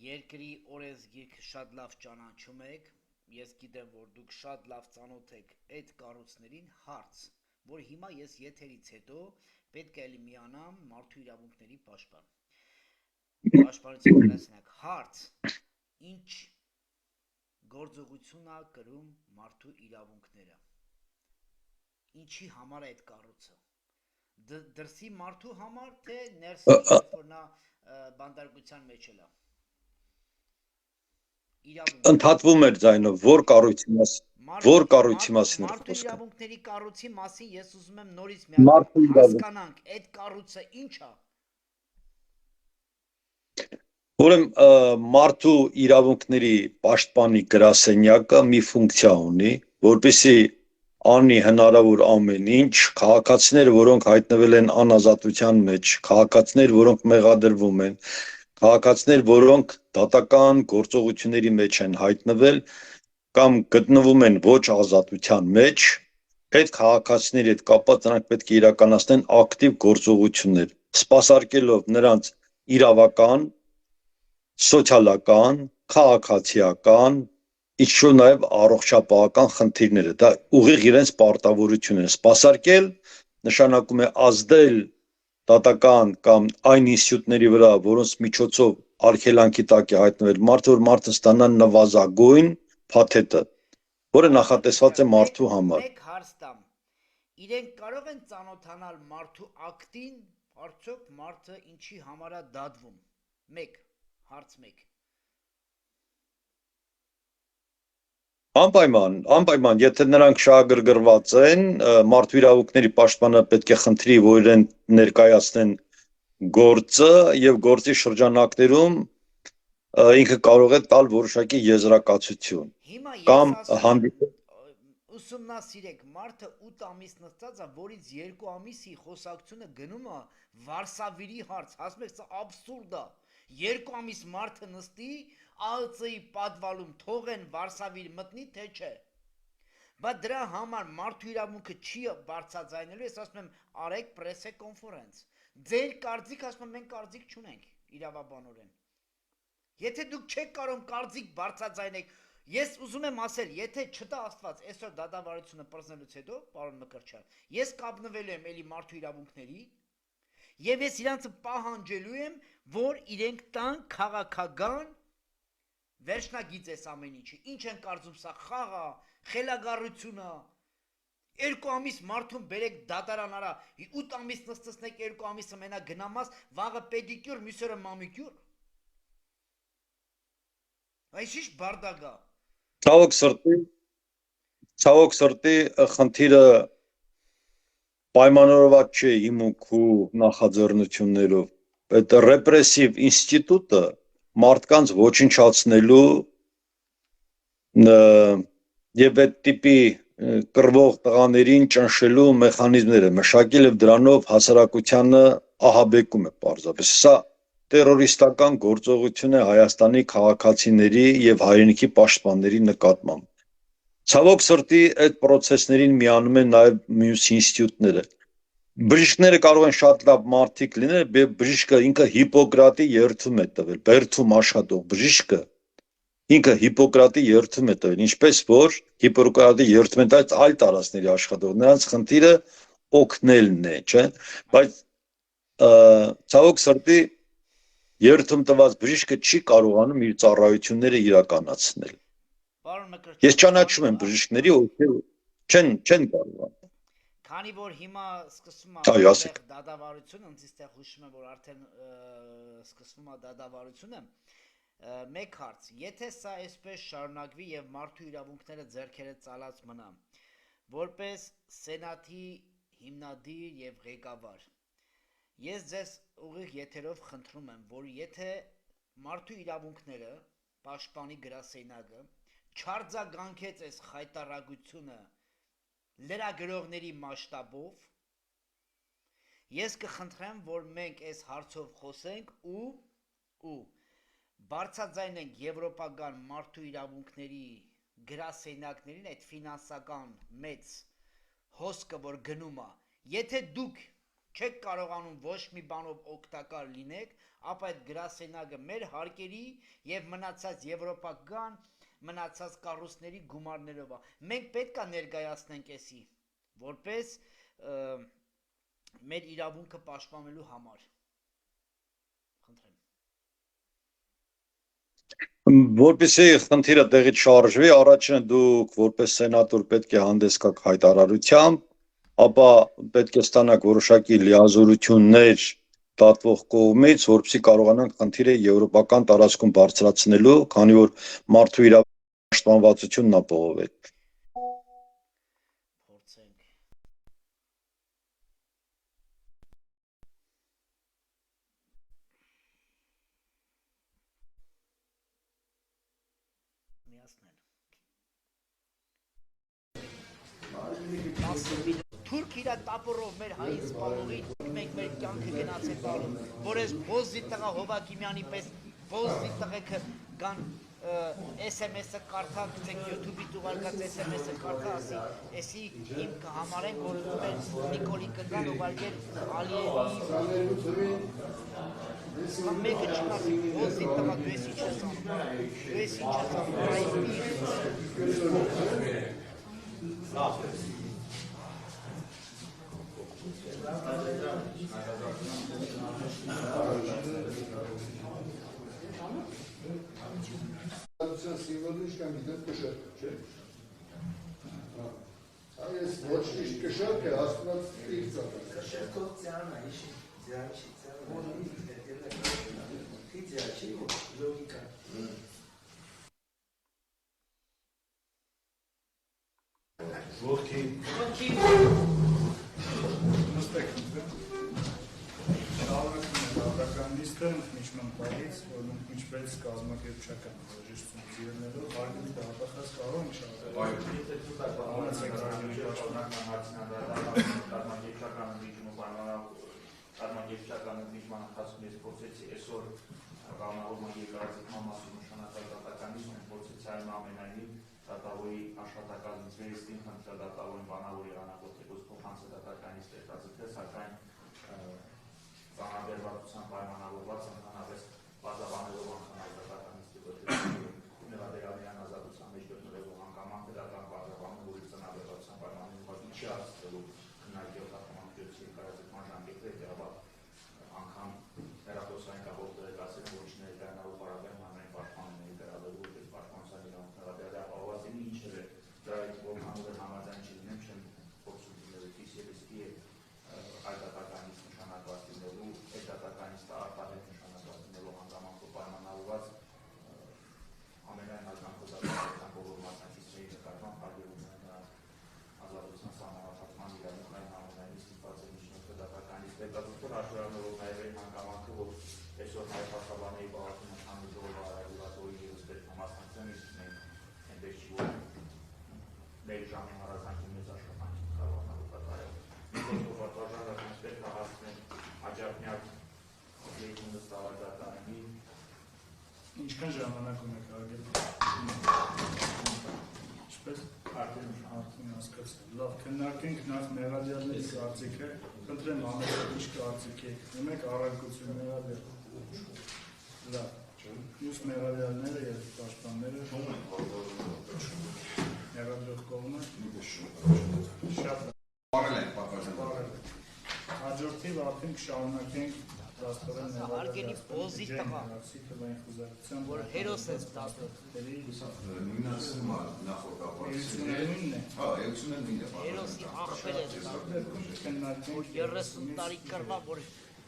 երկրի օրենսգիրքը շատ լավ ճանաչում եք, ես գիտեմ, որ դուք շատ լավ ծանոթ եք այդ կառույցներին, հարց, որ հիմա ես եթերից հետո պետք է էլի միանամ մարդու իրավունքների պաշտպանության գրասենյակ, հարց, ինչ գործողություն է կրում մարդու իրավունքները, ինչի համար է այդ կառույցը, դրսի մարդու համար, թե ներսի, որ նա բանդարկության մեջ է։ Ընդհատվում էր ձայնը, որ կառույցի մասին է Մարդու խոսքը։ իրավունքների կառույցի մասին ես ուզում եմ նորից միասին հասկանանք, այդ կառույցը ինչ է։ Ուրեմն մարդու իրավունքների պաշտպանի գրասենյակը մի ֆունկցիա ունի, որպեսզի անի հնարավոր ամեն ինչ, քաղաքացիները, որոնք հայտնվել են անազատության մեջ, քաղաքացիներ, որոնք մեղադրվում են, քաղաքացիներ, որոնք դատական գործողությունների մեջ են հայտնվել կամ գտնվում են ոչ ազատության մեջ, այդ քաղաքացիների հետ կապված նրանք պետք է իրականացնեն ակտիվ գործողություններ, սպասարկելով նրանց իրավական, սոցիալական, քաղաքացիական, ինչ-որ նաև առողջապահական խնդիրները, դա ուղիղ իրենց պարտավորություն է, սպասարկել նշանակում է ազդել դատական կամ այն ինստիտուտների վրա, որոնց միջոցով արգելանքի տակ է հայտնվել մարդը, որ մարդը ստանա նվազագույն փաթեթը, որը նախատեսված է մարդու համար։ Մեկ հարց տամ։ Իրենք կարող են ծանոթանալ մարդու ակտին, արդյոք մարդը ինչի համար է դատվում։ Հարց 1։ Անպայման, եթե նրանք շահագրգռված են, մարդու իրավունքների պաշտպանը պետք է խնդրի, որ իրեն ներկայացնեն գործը եւ գործի շրջանակներում ինքը կարող է տալ որոշակի եզրակացություն կամ ուսումնասիրեք, մարդը 8 ամիս նստած է, որից 2 ամիսի խոսակցությունը գնում է Վարշավիրի հարց, ասում եք, սա աբսուրդ է, 2 ամիս մարդը նստի, ԱԸՑ-ի պատվալում թողեն Վարշավիր մտնի, թե չէ, բայց դրա համար մարդու իրավունքը չի բարձրաձայնելու, ես ասում եմ, արեք պրեսե կոնֆերանս, ձեր կարծիք, ասում եմ, մենք կարծիք չունենք իրավաբանորեն, եթե դուք չեք կարող կարծիք բարձրաձայնեք, ես ուզում եմ ասել, եթե չտա Աստված այսօր դատավարությունը պրծնելուց հետո, պարոն Մկրտչյան, ես կապնվելու եմ էլի մարդու իրավունքների եւ ես իրանց պահանջելու եմ, որ իրենք տան քաղաքական վերջնագիծ էս ամեն ինչը, ինչ են կարծում սա խաղ է, խելագարություն է, 2 ամիս մարդուն բերեք դատարան արա, 8 ամիս նստեցնեք 2 ամիսը մենա գնամաս, վաղը պեդիկյուր, մյուսերը մամիկյուր, այս ինչ բարդակ է։ Ցավոք սրտի խնդիրը պայմանավորված չէ հիմունք ու նախաձեռնություններով։ Այդ ռեպրեսիվ ինստիտուտը մարդկանց ոչնչացնելու եւ այդ տիպի կռվող տղաներին ճնշելու մեխանիզմները մշակել եւ դրանով հասարակությանը ահաբեկում է պարզապես։ Սա տերորիստական գործողություն է Հայաստանի քաղաքացիների եւ հայրենիքի պաշտպանների նկատմամբ։ Ցավոք սրտի այդ process-ներին միանում են նաեւ մյուս ինստիտուտները։ Բժիշկները կարող են շատ լավ մարդիկ լինել, բժիշկը ինքը Հիպոկրատի երդում է տվել, բերդում աշխատող բժիշկը ինքը Հիպոկրատի երդում է տվել, ինչպես որ Հիպոկրատի երդում են տալիս այլ տարածքների աշխատող, նրանց խնդիրը օգնելն է, չէ՞, բայց ցավոք սրտի երդում տված բժիշկը չի կարողանում իր ծառայությունները իրականացնել։ Ես ճանաչում եմ բժիշկների, ովքեր չեն կարողանում։ Քանի որ հիմա սկսվում Այո, է դատավարությունը, ինձ այստեղ հուշում եմ, որ արդեն սկսվում է դատավարությունը, մեկ հարց, եթե սա այսպես շարունակվի եւ մարդու իրավունքները ձեռքերը ծալած մնա, որպես սենատի հիմնադիր եւ ղեկավար, ես ձեզ ուղիղ եթերով խնդրում եմ, որ եթե մարդու իրավունքները պաշտպանի գրասենյակը չարձագանքեց այս խայտարակությունը լրագրողների մասշտաբով, ես կխնդրեմ, որ մենք այս հարցով խոսենք ու բարձրաձայնենք եվրոպական մարդու իրավունքների գրասենյակներին այդ ֆինանսական մեծ հոսքը, որ գնում է, եթե դուք չեք կարողանում ոչ մի բանով օգտակար լինեք, ապա այդ գրասենյակը մեր հարկերի եւ մնացած եվրոպական մնացած կառույցների գումարներով է։ Մենք պետք է ներկայացնենք էսի, որպես մեր իրավունքը պաշտպանելու համար։ Խնդրեմ։ Որպեսզի խնդիրը տեղից շարժվի, առաջինը դուք որպես սենատոր պետք է հանդես գաք հայտարարությամբ, ապա պետք է ստանաք որոշակի լիազորություններ դատվող կողմից, որպեսզի կարողանանք խնդիրը եվրոպական տարածքում բարձրացնելու, քանի որ մարդու իրավունքների պաշտպանվածությունն ապահովեք։ Փորձենք։ Միացնել։ Թուրք իրա տապորով մեր հային սպանողին, մենք մեր կյանքը գնացել բալում, որ ես բոզի տղա Հովակիմյանի պես բոզի տղեքը կան SMS-ը կարդա, գցեք YouTube-ի ուղարկած SMS-ը կարդա, ասի, էսի իմ կհամարենք, որ ուզում են Նիկոլի կգան ուղարկել Ալիևի, կամ մեկը չկասի, բոզի տղա, դու ես ինչ ես անում, դու ես ինչ ես անում, այպի։ Սիմվոլի իշկան գիտեմ կշարքը, չէ։ Այս ոչ միշտ կշարք է, աստված իր ծավալ։ Կշարքով ձյանը, իշի, ձյաչի, ձյաչի, լոգիկա։ Որդի նստեք շարունակում է դատական նիստը ընդմիջման պահից, որ ընդմիջվեց կազմակերպչական որոշություն ձիրնելով, հարգելի դատախազ կարող ենք շարունակել։ Ամենեցեք հարգելի կազմակերպչական ընդմիջման ընթացքում ես փորձեցի այսօր կանոնավոր երկարաձգման մասին նշանակալ դատականից փորձեցի այնուամենայնիվ դատավորի աշխատակազմից վերստին խնդրել դատավորին բանավոր եղանակոթեկոս փոխանցել դատականից տեխնազգը, սակայն ծանրաբերվածության պայմանավորված ընդհանրապես բազաբանելով անգամ դատականից նվադերանյան ազատության մեջ գտնվելու հանգամանքը դատական բազաբանում, որի ծանրաբերվածության պայմանավորված չի հասցնելու քննարկի օգտագործի երկարաձգման ժամկետը, հետեւաբար անգամ հեռախոսային կապով տեղեկացրել, որ չներկայանալու Ղարաբաղի հանրային պաշտպանների վերաբերյալ որպես պաշտպանության իրավունքների ապահովվածին ինչև է դրա այդ որքանով համաձայն չլինեմ, չեմ փորձում լինելու իսկի այդ դատականից նշանակված լինելու, այդ դատականից արտահայտ նշանակված լինելու հանգամանքով պայմանավորված ամենայն հարգանքով դատական բոլոր մասնակիցների նկատմամբ հարգելուն ազատության սահմանափակման իրավունքային համաձայնի ստիպված է միջնորդը դատականից հետազոտել հաշվառնելով նաև այն հանգամանքը, որ այսօր նաև փաստաբանների պալատի ընդհանուր ժողովի հարավուրատորի ևս պետք է մասնակցեն, իսկ մենք այնպես չի, որ մեր ժամի հարազանքի մեծ աշխատանքի կարողանալու կատարել։ Մենք պատվաժանական պետք է հասնենք աջակնյակ երկունը ստավարդատարանի ինչքան ժամանակ ունեք հարգելի։ Ինչպես արդեն հասկացա։ Լավ, քննարկենք նախ մեղադիալների կարծիքը, խնդրեմ ամենից ինչ կարծիք եք, ունեք առարկություն մեղադիալ։ Լավ, մյուս մեղադիալները և պաշտպանները մեղադրող կողմը շատ Բարել են պատվաժանական։ հաջորդիվ արդեն կշարունակենք դաստորեն Հարգելի բոզի տղա, որ հերոս ես դաստորների Նույնն ասում է նախորդապարտությունները։ Էությունն է։ հերոսի աղբեր ես դաստորներ, որ 30 տարի կրվա, որ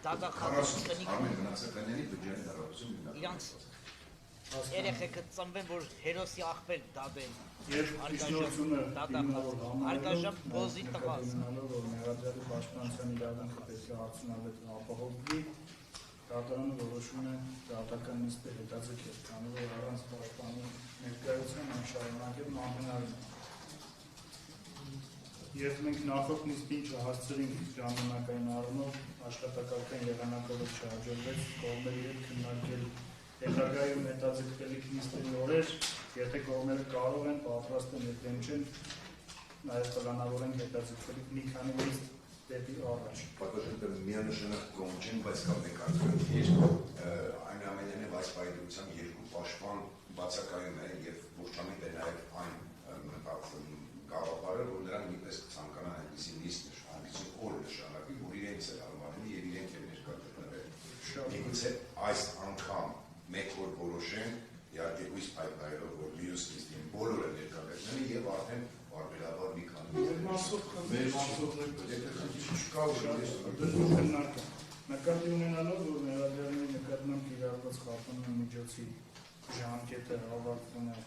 դագախատությունի Արմեն գնացականների բջջային դարավություն իրանց երեխեքը ծնվեն, որ հերոսի աղբեր դադեն, Երբ իշխանությունը արգաժամ բոզի տղաս որ մեղադրյալի պաշտպանության իրավունքը պետք է արդյունավետ ապահովվի, դատարանը որոշում է դատական նիստը հետաձգել, քանի որ առանց պաշտպանի ներկայության անշարունակելն անհնարին է։ Երբ մենք նախորդ նիստին չհասցրինք ժամանակային առումով աշխատակարգային եղանակով չհաջողվեց կողմերի հետ քննարկել հետագայում հետաձգվելիք նիստերի օրեր, եթե կողմերը կարող են, պատրաստ են և դեմ չեն, նաև պլանավորենք հետաձգվելիք մի քանի նիստ դեպի առաջ։ Պատվաժանական միանշանակ կողմ չեն, բայց կա մեկ արդյունք այնուամենայնիվ այս պայմանությամբ երկու պաշտպան բացակայում է և ողջամիտ է նաև այն գաղափարը, որ նրանք նույնպես կցանկանան այնպիսի նիստ այնպիսի օր նշանակի, որ իրենց էլ անվանելի և իրենք էլ ներկա գտնվել։ Միգուցե այս անգամ մեկ օր որոշեն, իհարկե հույս պայքարելով, որ մյուս նիստին բոլորը ներկա գտնվեն և արդեն բարբերաբար մի քանի Նկատի ունենալով, որ մեղադրյալների նկատմամբ կիրառված խախտման միջոցի ժամկետը ավարտվում է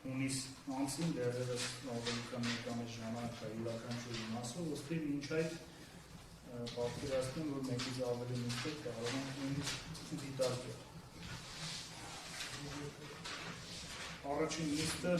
հունիս ամսին, դեռևս ավելի քան մեկ ամիս ժամանակ է յուրաքանչյուր իմաստով, ուստի մինչ այդ պատկերացնում, որ մեկից ավելի նիստեր կարող են նույնիսկ դիտարկել։ Առաջին նիստը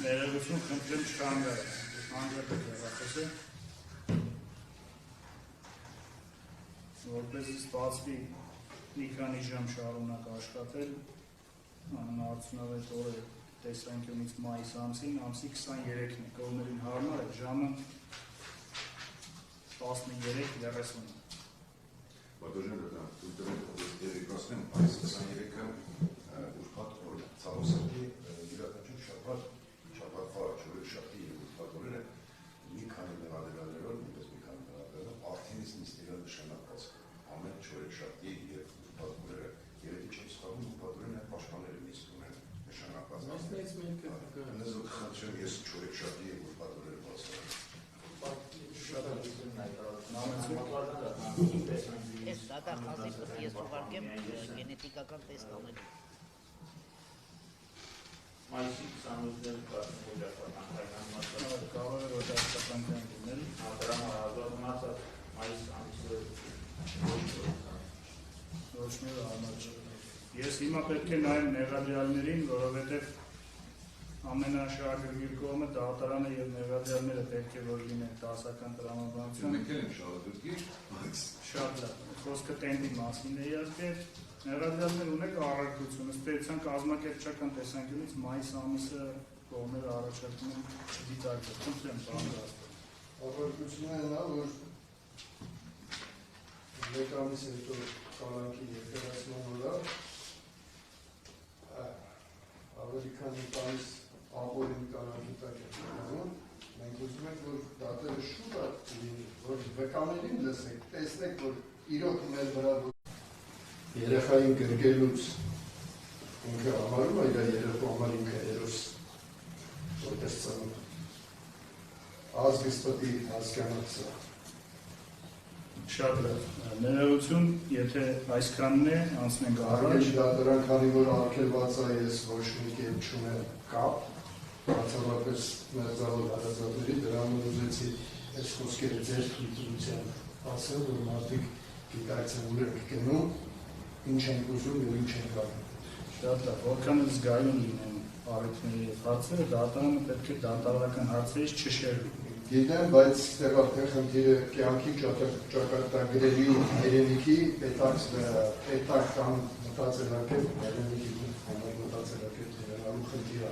ներողություն խնդրեմ չհանգարել։ Հանգրդեք հեռախոսը։ Որպես ստացվի մի քանի ժամ շարունակ աշխատել, ամենաարդյունավետ օրը տեսանկյունից մայիս ամսի 23-ն է, կողմերին հարմար է, ժամը 13:30։ Բادرجان دادم تو دریکاسم پاییز کسانی که ուրբաթ օրը ցավոսի իրականություն շաբաթ ֆարը չորը շաբթի ուրբաթ օրերը մի քանի մեղադրներով նույնպես մի քանի մեղադրներով արդենից նիստերը նշանակված ամեն չորը շաբթի եւ ուրբաթ օրերը երեքի չեմ սխալվում ուրբաթ օրերն այդ պաշտպանները նիստ ունեն նշանակված Մասնից մեկը նեզոքացիոն ես չորը շաբթի եւ ուրբաթ օրերը բացել Ես դատախազի պտի ես ուղարկեմ գենետիկական տեստ անելու։ Մայիսի 28-ին Կարող է ոչաստական դնել։ դրան հարազատ մայիս ամսը Ոչ մի հարմար չէ։ Ես հիմա պետք է նայեմ մեղադրյալներին, որովհետև ամենաշահագրգիռ կողմը դատարանը եւ մեղադրյալները պետք է որ լինեն դասական տրամաբանություն։ Մենք էլ ենք շահագրգիռ, Շատ լավ։ Խոսքը տենդի մասին է իհարկե։ Մեղադրյալներ ունեք առարկություն, ըստ էության կազմակերպչական տեսանկյունից մայիս ամիսը կողմերը առաջարկում են դիտարկել։ Խնդրեմ, պարոն Գասպարյան։ Առարկությունը նա, որ մեկ ամիս հետո կալանքի երկրացման օրը ավելի քան մի ամիս ապօրինի կալանքի տակ է գնում, մենք ուզում ենք, որ դատերը շուտ լինի, որ վկաներին լսեք, տեսնեք, որ իրոք մեր վրա երեխային գրգելուց ինքը համարում է իր երեխու համար ինքը երոս որպես ծնունդ ազգս պետք է հասկանա սա Շատ լավ։ Ներողություն, եթե այսքանն է, անցնենք առաջ։ Դատարան քանի որ արգելված է ես ոչ մի կերպ չունեմ կապ, բացառապես մերձավոր հարազատների դրան ուզեցի այս խոսքերը ձեր թույլտվության ասել, որ մարդիկ գիտակցեն ուր ենք գնում, ինչ ենք ուզում եւ ինչ ենք անում։ Շատ լավ, որքան զգայուն լինեն առիթների եւ հարցերը, դատարանը պետք է դատարանական հարցերից չշերվի։ Գիտեմ, բայց ստեղ արդեն խնդիրը կյանքի ճակատագրերի հայրենիքի պետակ կամ մտածելակերպ հայրենիքի համար մտածելակերպ դրանալու խնդիր է։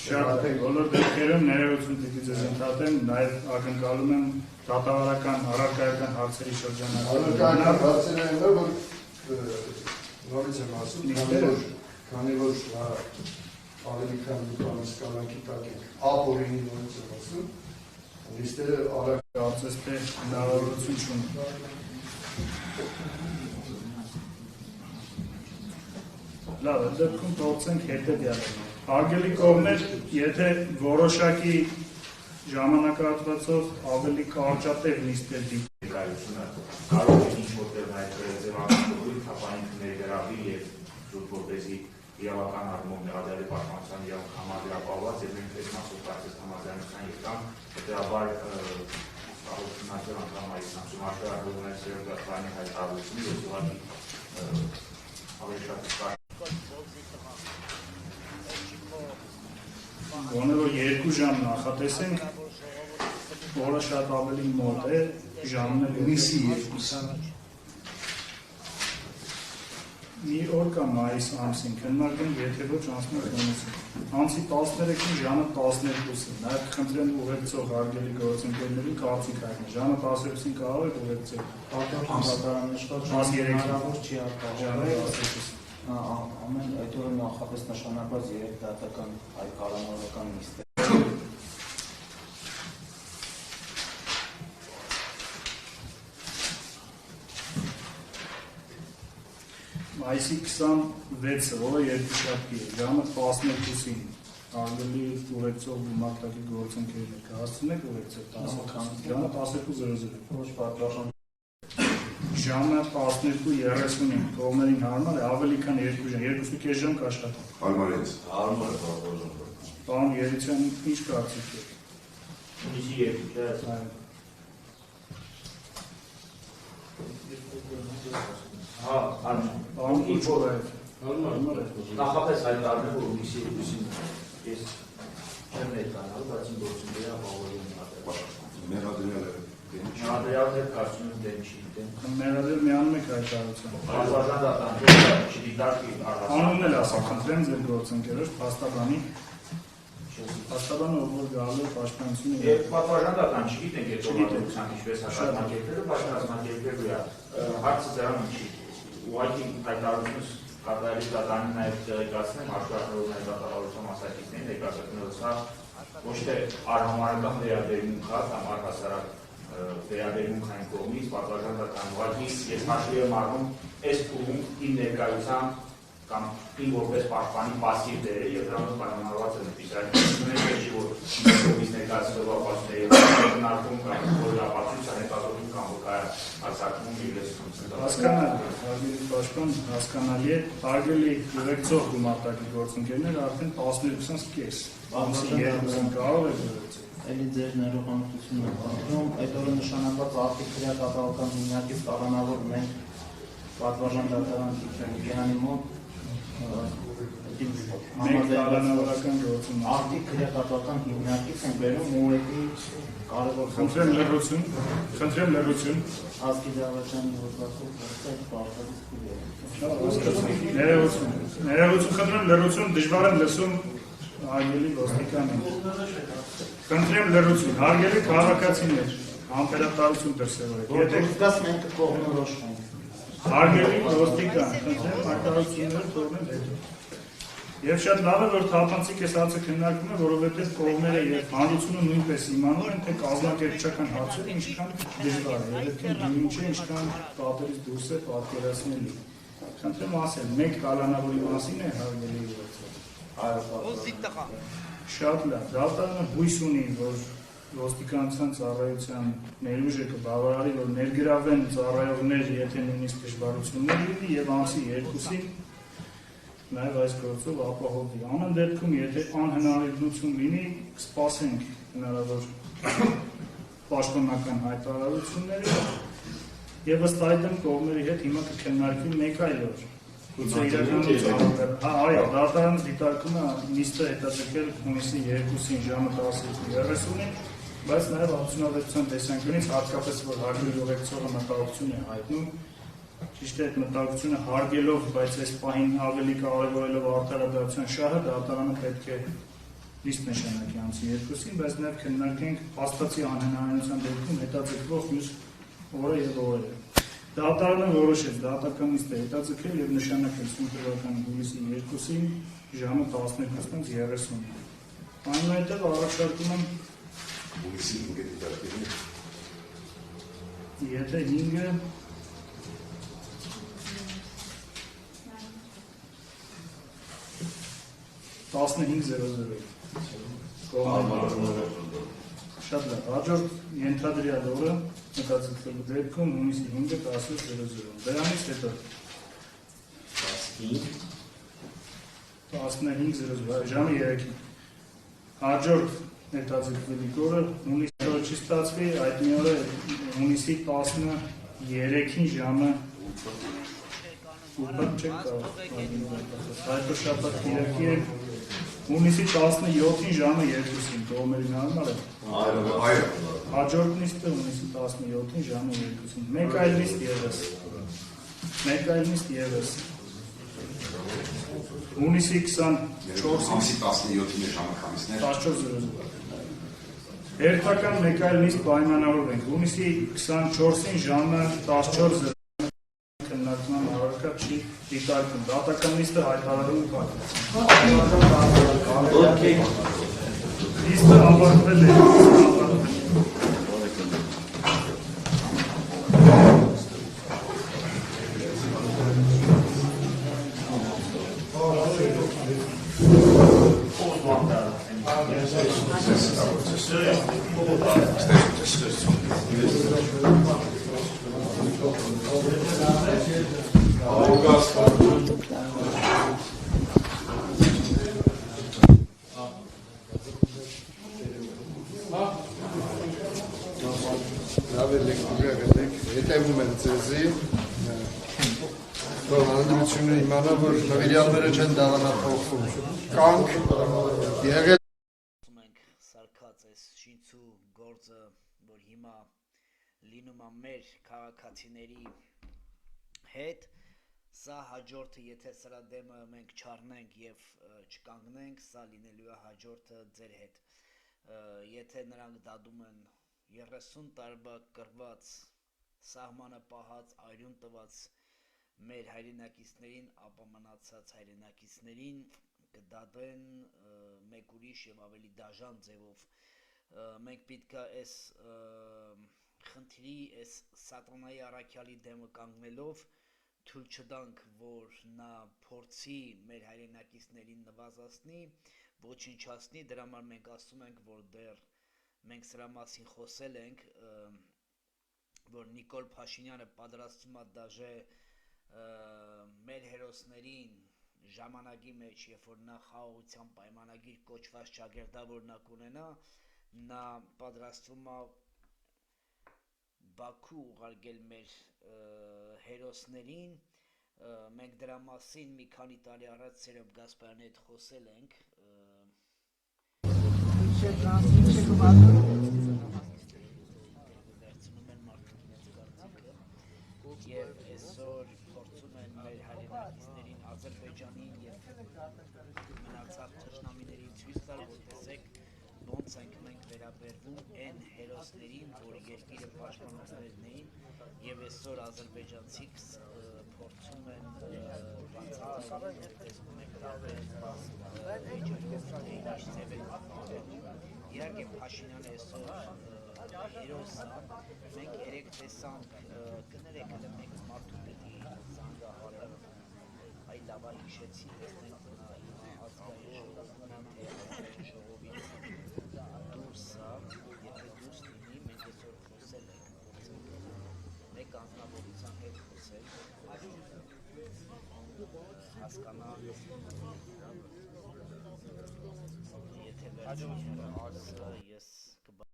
Շատ բոլոր դեպքերում ներողություն պիտի ձեզ ընդհատեմ, նաև ակնկալում եմ դատավարական առարկայական հարցերի շրջանակում։ Առարկայական հարցերը են, որ նորից եմ ասում, քանի որ ավելի քան մի ամիս կալանքի տակ ենք, ապօրինի նորից եմ ասում, Նիստերը արագ կարծես թե հնարավորություն չունի։ Լավ, այդ դեպքում փորձենք հետևյալը։ Հարգելի կողմեր, եթե որոշակի ժամանակահատվածով ավելի կարճատև նիստեր ներկայությունը կարող է ինչ-որտեղ հայտնվել ձևակերպել թափանիք ներգրավի եւ շուտ որպեսզի իրավական առումով մեղադրյալի պաշտպանության իրավունք համադրապահված եւ մենք այս մասով կարծես համաձայնության եկան, հետեւաբար հաղորդումներ անգամ այս ամսում աշակերտվում են Սերժ Գասպարյանի հայտարարությունը եւ ուղղակի ավելի շատ Գոնե որ 2 ժամ նախատեսենք, որը շատ ավելի մոտ է, ժամն է Միսի 2-ը մի օր կամ մայիս ամսին քննարկենք, եթե ոչ անցնենք նույնիսկ։ Անցի 13-ին ժամը 12-ին, նաև կխնդրեմ ուղեկցող հարգելի գործընկերներին կարծիք հայտնել, ժամը 12-ին կարող եք ուղեկցել։ Ամեն այդ օրը նախապես նշանակված 3 դատական այ կառավարական նիստեր։ Մայիսի 26-ը, որը երկուշաբթի է, ժամը 12-ին, արգելի ուղեկցող դիմակտակի գործընկերներ կհասցնեք ուղեկցել 10-ին, ժամը 12:00։ Ոչ պատրաստ։ Ժամը 12:30-ին, կողմերին հարմար է, ավելի քան 2 ժամ, 2.5 ժամ կաշխատենք։ Հարմար է։ Հարմար է, բարձր։ Պարոն Երիցյան, ինչ կարծիք եք։ Միսի 2 Հա, Պարոն Իչովաև, նախապես հայտարարել որ միսի 2-ին ես չեմ ներկայանալու, բայց իմ գործունեությունը ապահովում եմ։ Մեղադրյալը դեմ չի։ Մեղադրյալը դեռ կարծում եմ դեմ չի։ Մեղադրել միանում եք հայտարարության։ Պատվաժան դատան, չդիտարկի առհասարակ։ Անունն էլ ասա, խնդրեմ ձեր գործընկերոջ փաստաբանի Աստաբանը ով գալու պաշտպանությունը Եվ պատվաժան դատան չգիտենք այդ օրինաչափության ինչպես հաշվարկել, բայց հաշվարկելու է։ Հարցը դրանում չի։ Ուղղակի հայտարարությունս կատարելի դատարանին նաև տեղեկացնեմ հաշվարկելով նաև դատավարության մասնակիցներին ներկայացնելով սա ոչ թե արհամարհական վերաբերմունք է կամ առհասարակ վերաբերմունքային կողմից պատվաժան դատան ուղղակի ես հաշվի եմ առնում այս փուլում իմ ներկայությամբ կամ իմ որպես պաշտպանի պասիվ դերը եւ դրանով պայմանավորված է դեպի չի որ կողմից ներկայացնող ապացույցները գնահատում կամ որ ապացույցը հետազոտում կամ որ կայ արձակում իլեստություն հասկանալի հարգելի պաշտպան հասկանալի է հարգելի ուղեկցող գումարտակի գործընկերները արդեն 12-ից կես ամսի 2-ին կարող է դրել Էլի ձեր ներողամտությունն է խնդրում այդ օրը նշանակված արտիք քրեակատարական հիմնարկից կառանավոր մենք պատվաժան դատարան Գեհանի մոտ Մենք կառանավորական գործում արտիք քրեակատարական հիմնարկից են բերում ու էդի կարևոր խնդրեմ լրություն ազգի դավաճանի հոդվածով գործել պարտադիր ներողություն խնդրեմ լրություն դժվար եմ լսում հարգելի ոստիկանին խնդրեմ լրություն հարգելի քաղաքացիներ համբերատարություն դրսևորեք եթե դուք մենք կողմնորոշենք Հարգելի ոստիկան, խնդրեմ հայտարարությունները թողնել հետո։ Եվ շատ լավ է, որ թափանցիկ այս հարցը քննարկվում է, որովհետև կողմերը եւ հանրությունը նույնպես իմանում են, թե կազմակերպչական հարցերը ինչքան դժվար է, եւ թե ինչ է ինչքան պատերից դուրս է պատկերացնելի։ Խնդրեմ ասել, մեկ կալանավորի մասին է հարգելի ուղեկցող։ Շատ լավ, դատարանը հույս ունի, որ ոստիկանության ծառայության ներուժը կբավարարի, որ ներգրավեն ծառայողներ, եթե նույնիսկ դժվարություններ լինի եւ ամսի 2-ին նաեւ այս գործով ապահովի։ Ամեն դեպքում, եթե անհնարինություն լինի, կսպասենք հնարավոր պաշտոնական հայտարարությունները եւ ըստ այդմ կողմերի հետ հիմա կքննարկվի մեկ այլ օր։ Գուցե իրականություն այո, դատարանը դիտարկում է նիստը հետաձգել հունիսի 2-ին ժամը 10:30-ին բայց նաև արդյունավետության տեսանկյունից հատկապես որ հարգելի ուղեկցողը մտահոգություն է հայտնում ճիշտ է այդ մտահոգությունը հարգելով բայց այս պահին ավելի կարևորելով արդարադատության շահը դատարանը պետք է լիստ նշանակի ամսի 2-ին բայց նաև քննարկենք փաստացի անհնարինության դեպքում հետաձգվող մյուս օրը եւ օրերը դատարանը որոշեց դատական նիստը հետաձգել եւ նշանակել սյունտեվական հունիսի 2-ին ժամը 12:30 այնուհետև առաջարկում եմ Հունիսի 5-ը դիտարկել Եթե 5-ը Շատ լավ, հաջորդ ենթադրյալ օրը մտածելու դեպքում հունիսի 5-ը 10:00 դրանից հետո 15:00 ժամը 3-ին հաջորդ հետաձգվելիք օրը հունիսի օրը չի ստացվի, այդ մի օրը հունիսի 13-ին ժամը 8 չեք կարող այդ շաբաթ կիրակի է հունիսի 17-ին ժամը 2-ին կողմերին հարմար է Այո հաջորդ նիստը հունիսի 17-ին ժամը 2-ին մեկ այլ նիստ ևս հունիսի 24-ին ամսի 17-ին ժամը քամիսներ 14:00 Հերթական մեկ այլ նիստ պայմանավորվենք հունիսի 24-ին ժամը 14:00 քննարկման հավաքա չի դիտարկում դատական նիստը հայտարարում է նիստը ավարտվել է հետևում են ձեզի որ հանրությունը իմանա որ նվիրյալները չեն դավանափոխվում կանք եղել շինցու գործը, որ հիմա լինում է մեր քաղաքացիների հետ, սա հաջորդը, եթե սրա դեմը մենք չառնենք եւ չկանգնենք, սա լինելու է հաջորդը ձեր հետ։ Եթե նրանք դադում են 30 տարվա կռված, սահմանը պահած, այրուն տված մեր հայրենակիցներին, ապա մնացած հայրենակիցներին կդատեն մեկ ուրիշ եւ ավելի դաժան ձևով։ Մենք պետք է այս խնդրի, այս սատանայի առաքյալի դեմը կանգնելով թույլ չտանք, որ նա փորձի մեր հայրենակիցներին նվազեցնի, ոչնչացնի, դրա համար մենք ասում ենք, որ դեռ մենք սրա մասին խոսել ենք, որ Նիկոլ Փաշինյանը պատրաստվում է դաժե մեր հերոսներին ժամանակի մեջ, երբ որ նա խաղաղության պայմանագիր կոչված ճակերտավորնակ ունենա, նա պատրաստվում է Բաքու ուղարկել մեր հերոսներին, մենք դրա մասին մի քանի տարի առաջ Սերոբ Գասպարյանի հետ խոսել ենք, վերցնում են մարդիկ իրենց կարծիքը և այսօր փորձում են մեր հայրենակիցներին Ադրբեջանին և մնացած թշնամիներին ցույց տալ, որ տեսեք ոնց ենք մենք վերաբերվում այն հերոսներին, որ երկիրը պաշտպանողներն էին, և այսօր ադրբեջանցիք փորձում են բացատրել, որ տեսնում եք տարբեր ինչ ձև են ապահովում։ Իհարկե Փաշինյանը այսօր հերոս է, մենք երեք տեսանք, կներեք հələ մեկ մարդու պիտի զանգահարել, այ լավա հիշեցի, տեսնենք նա հիմա ազգային ժողովից դուրս է, եթե դուրս լինի, մենք այսօր խոսել ենք, մեկ անձնավորության հետ խոսել, հասկանա, եթե վերցնի հեռախոսը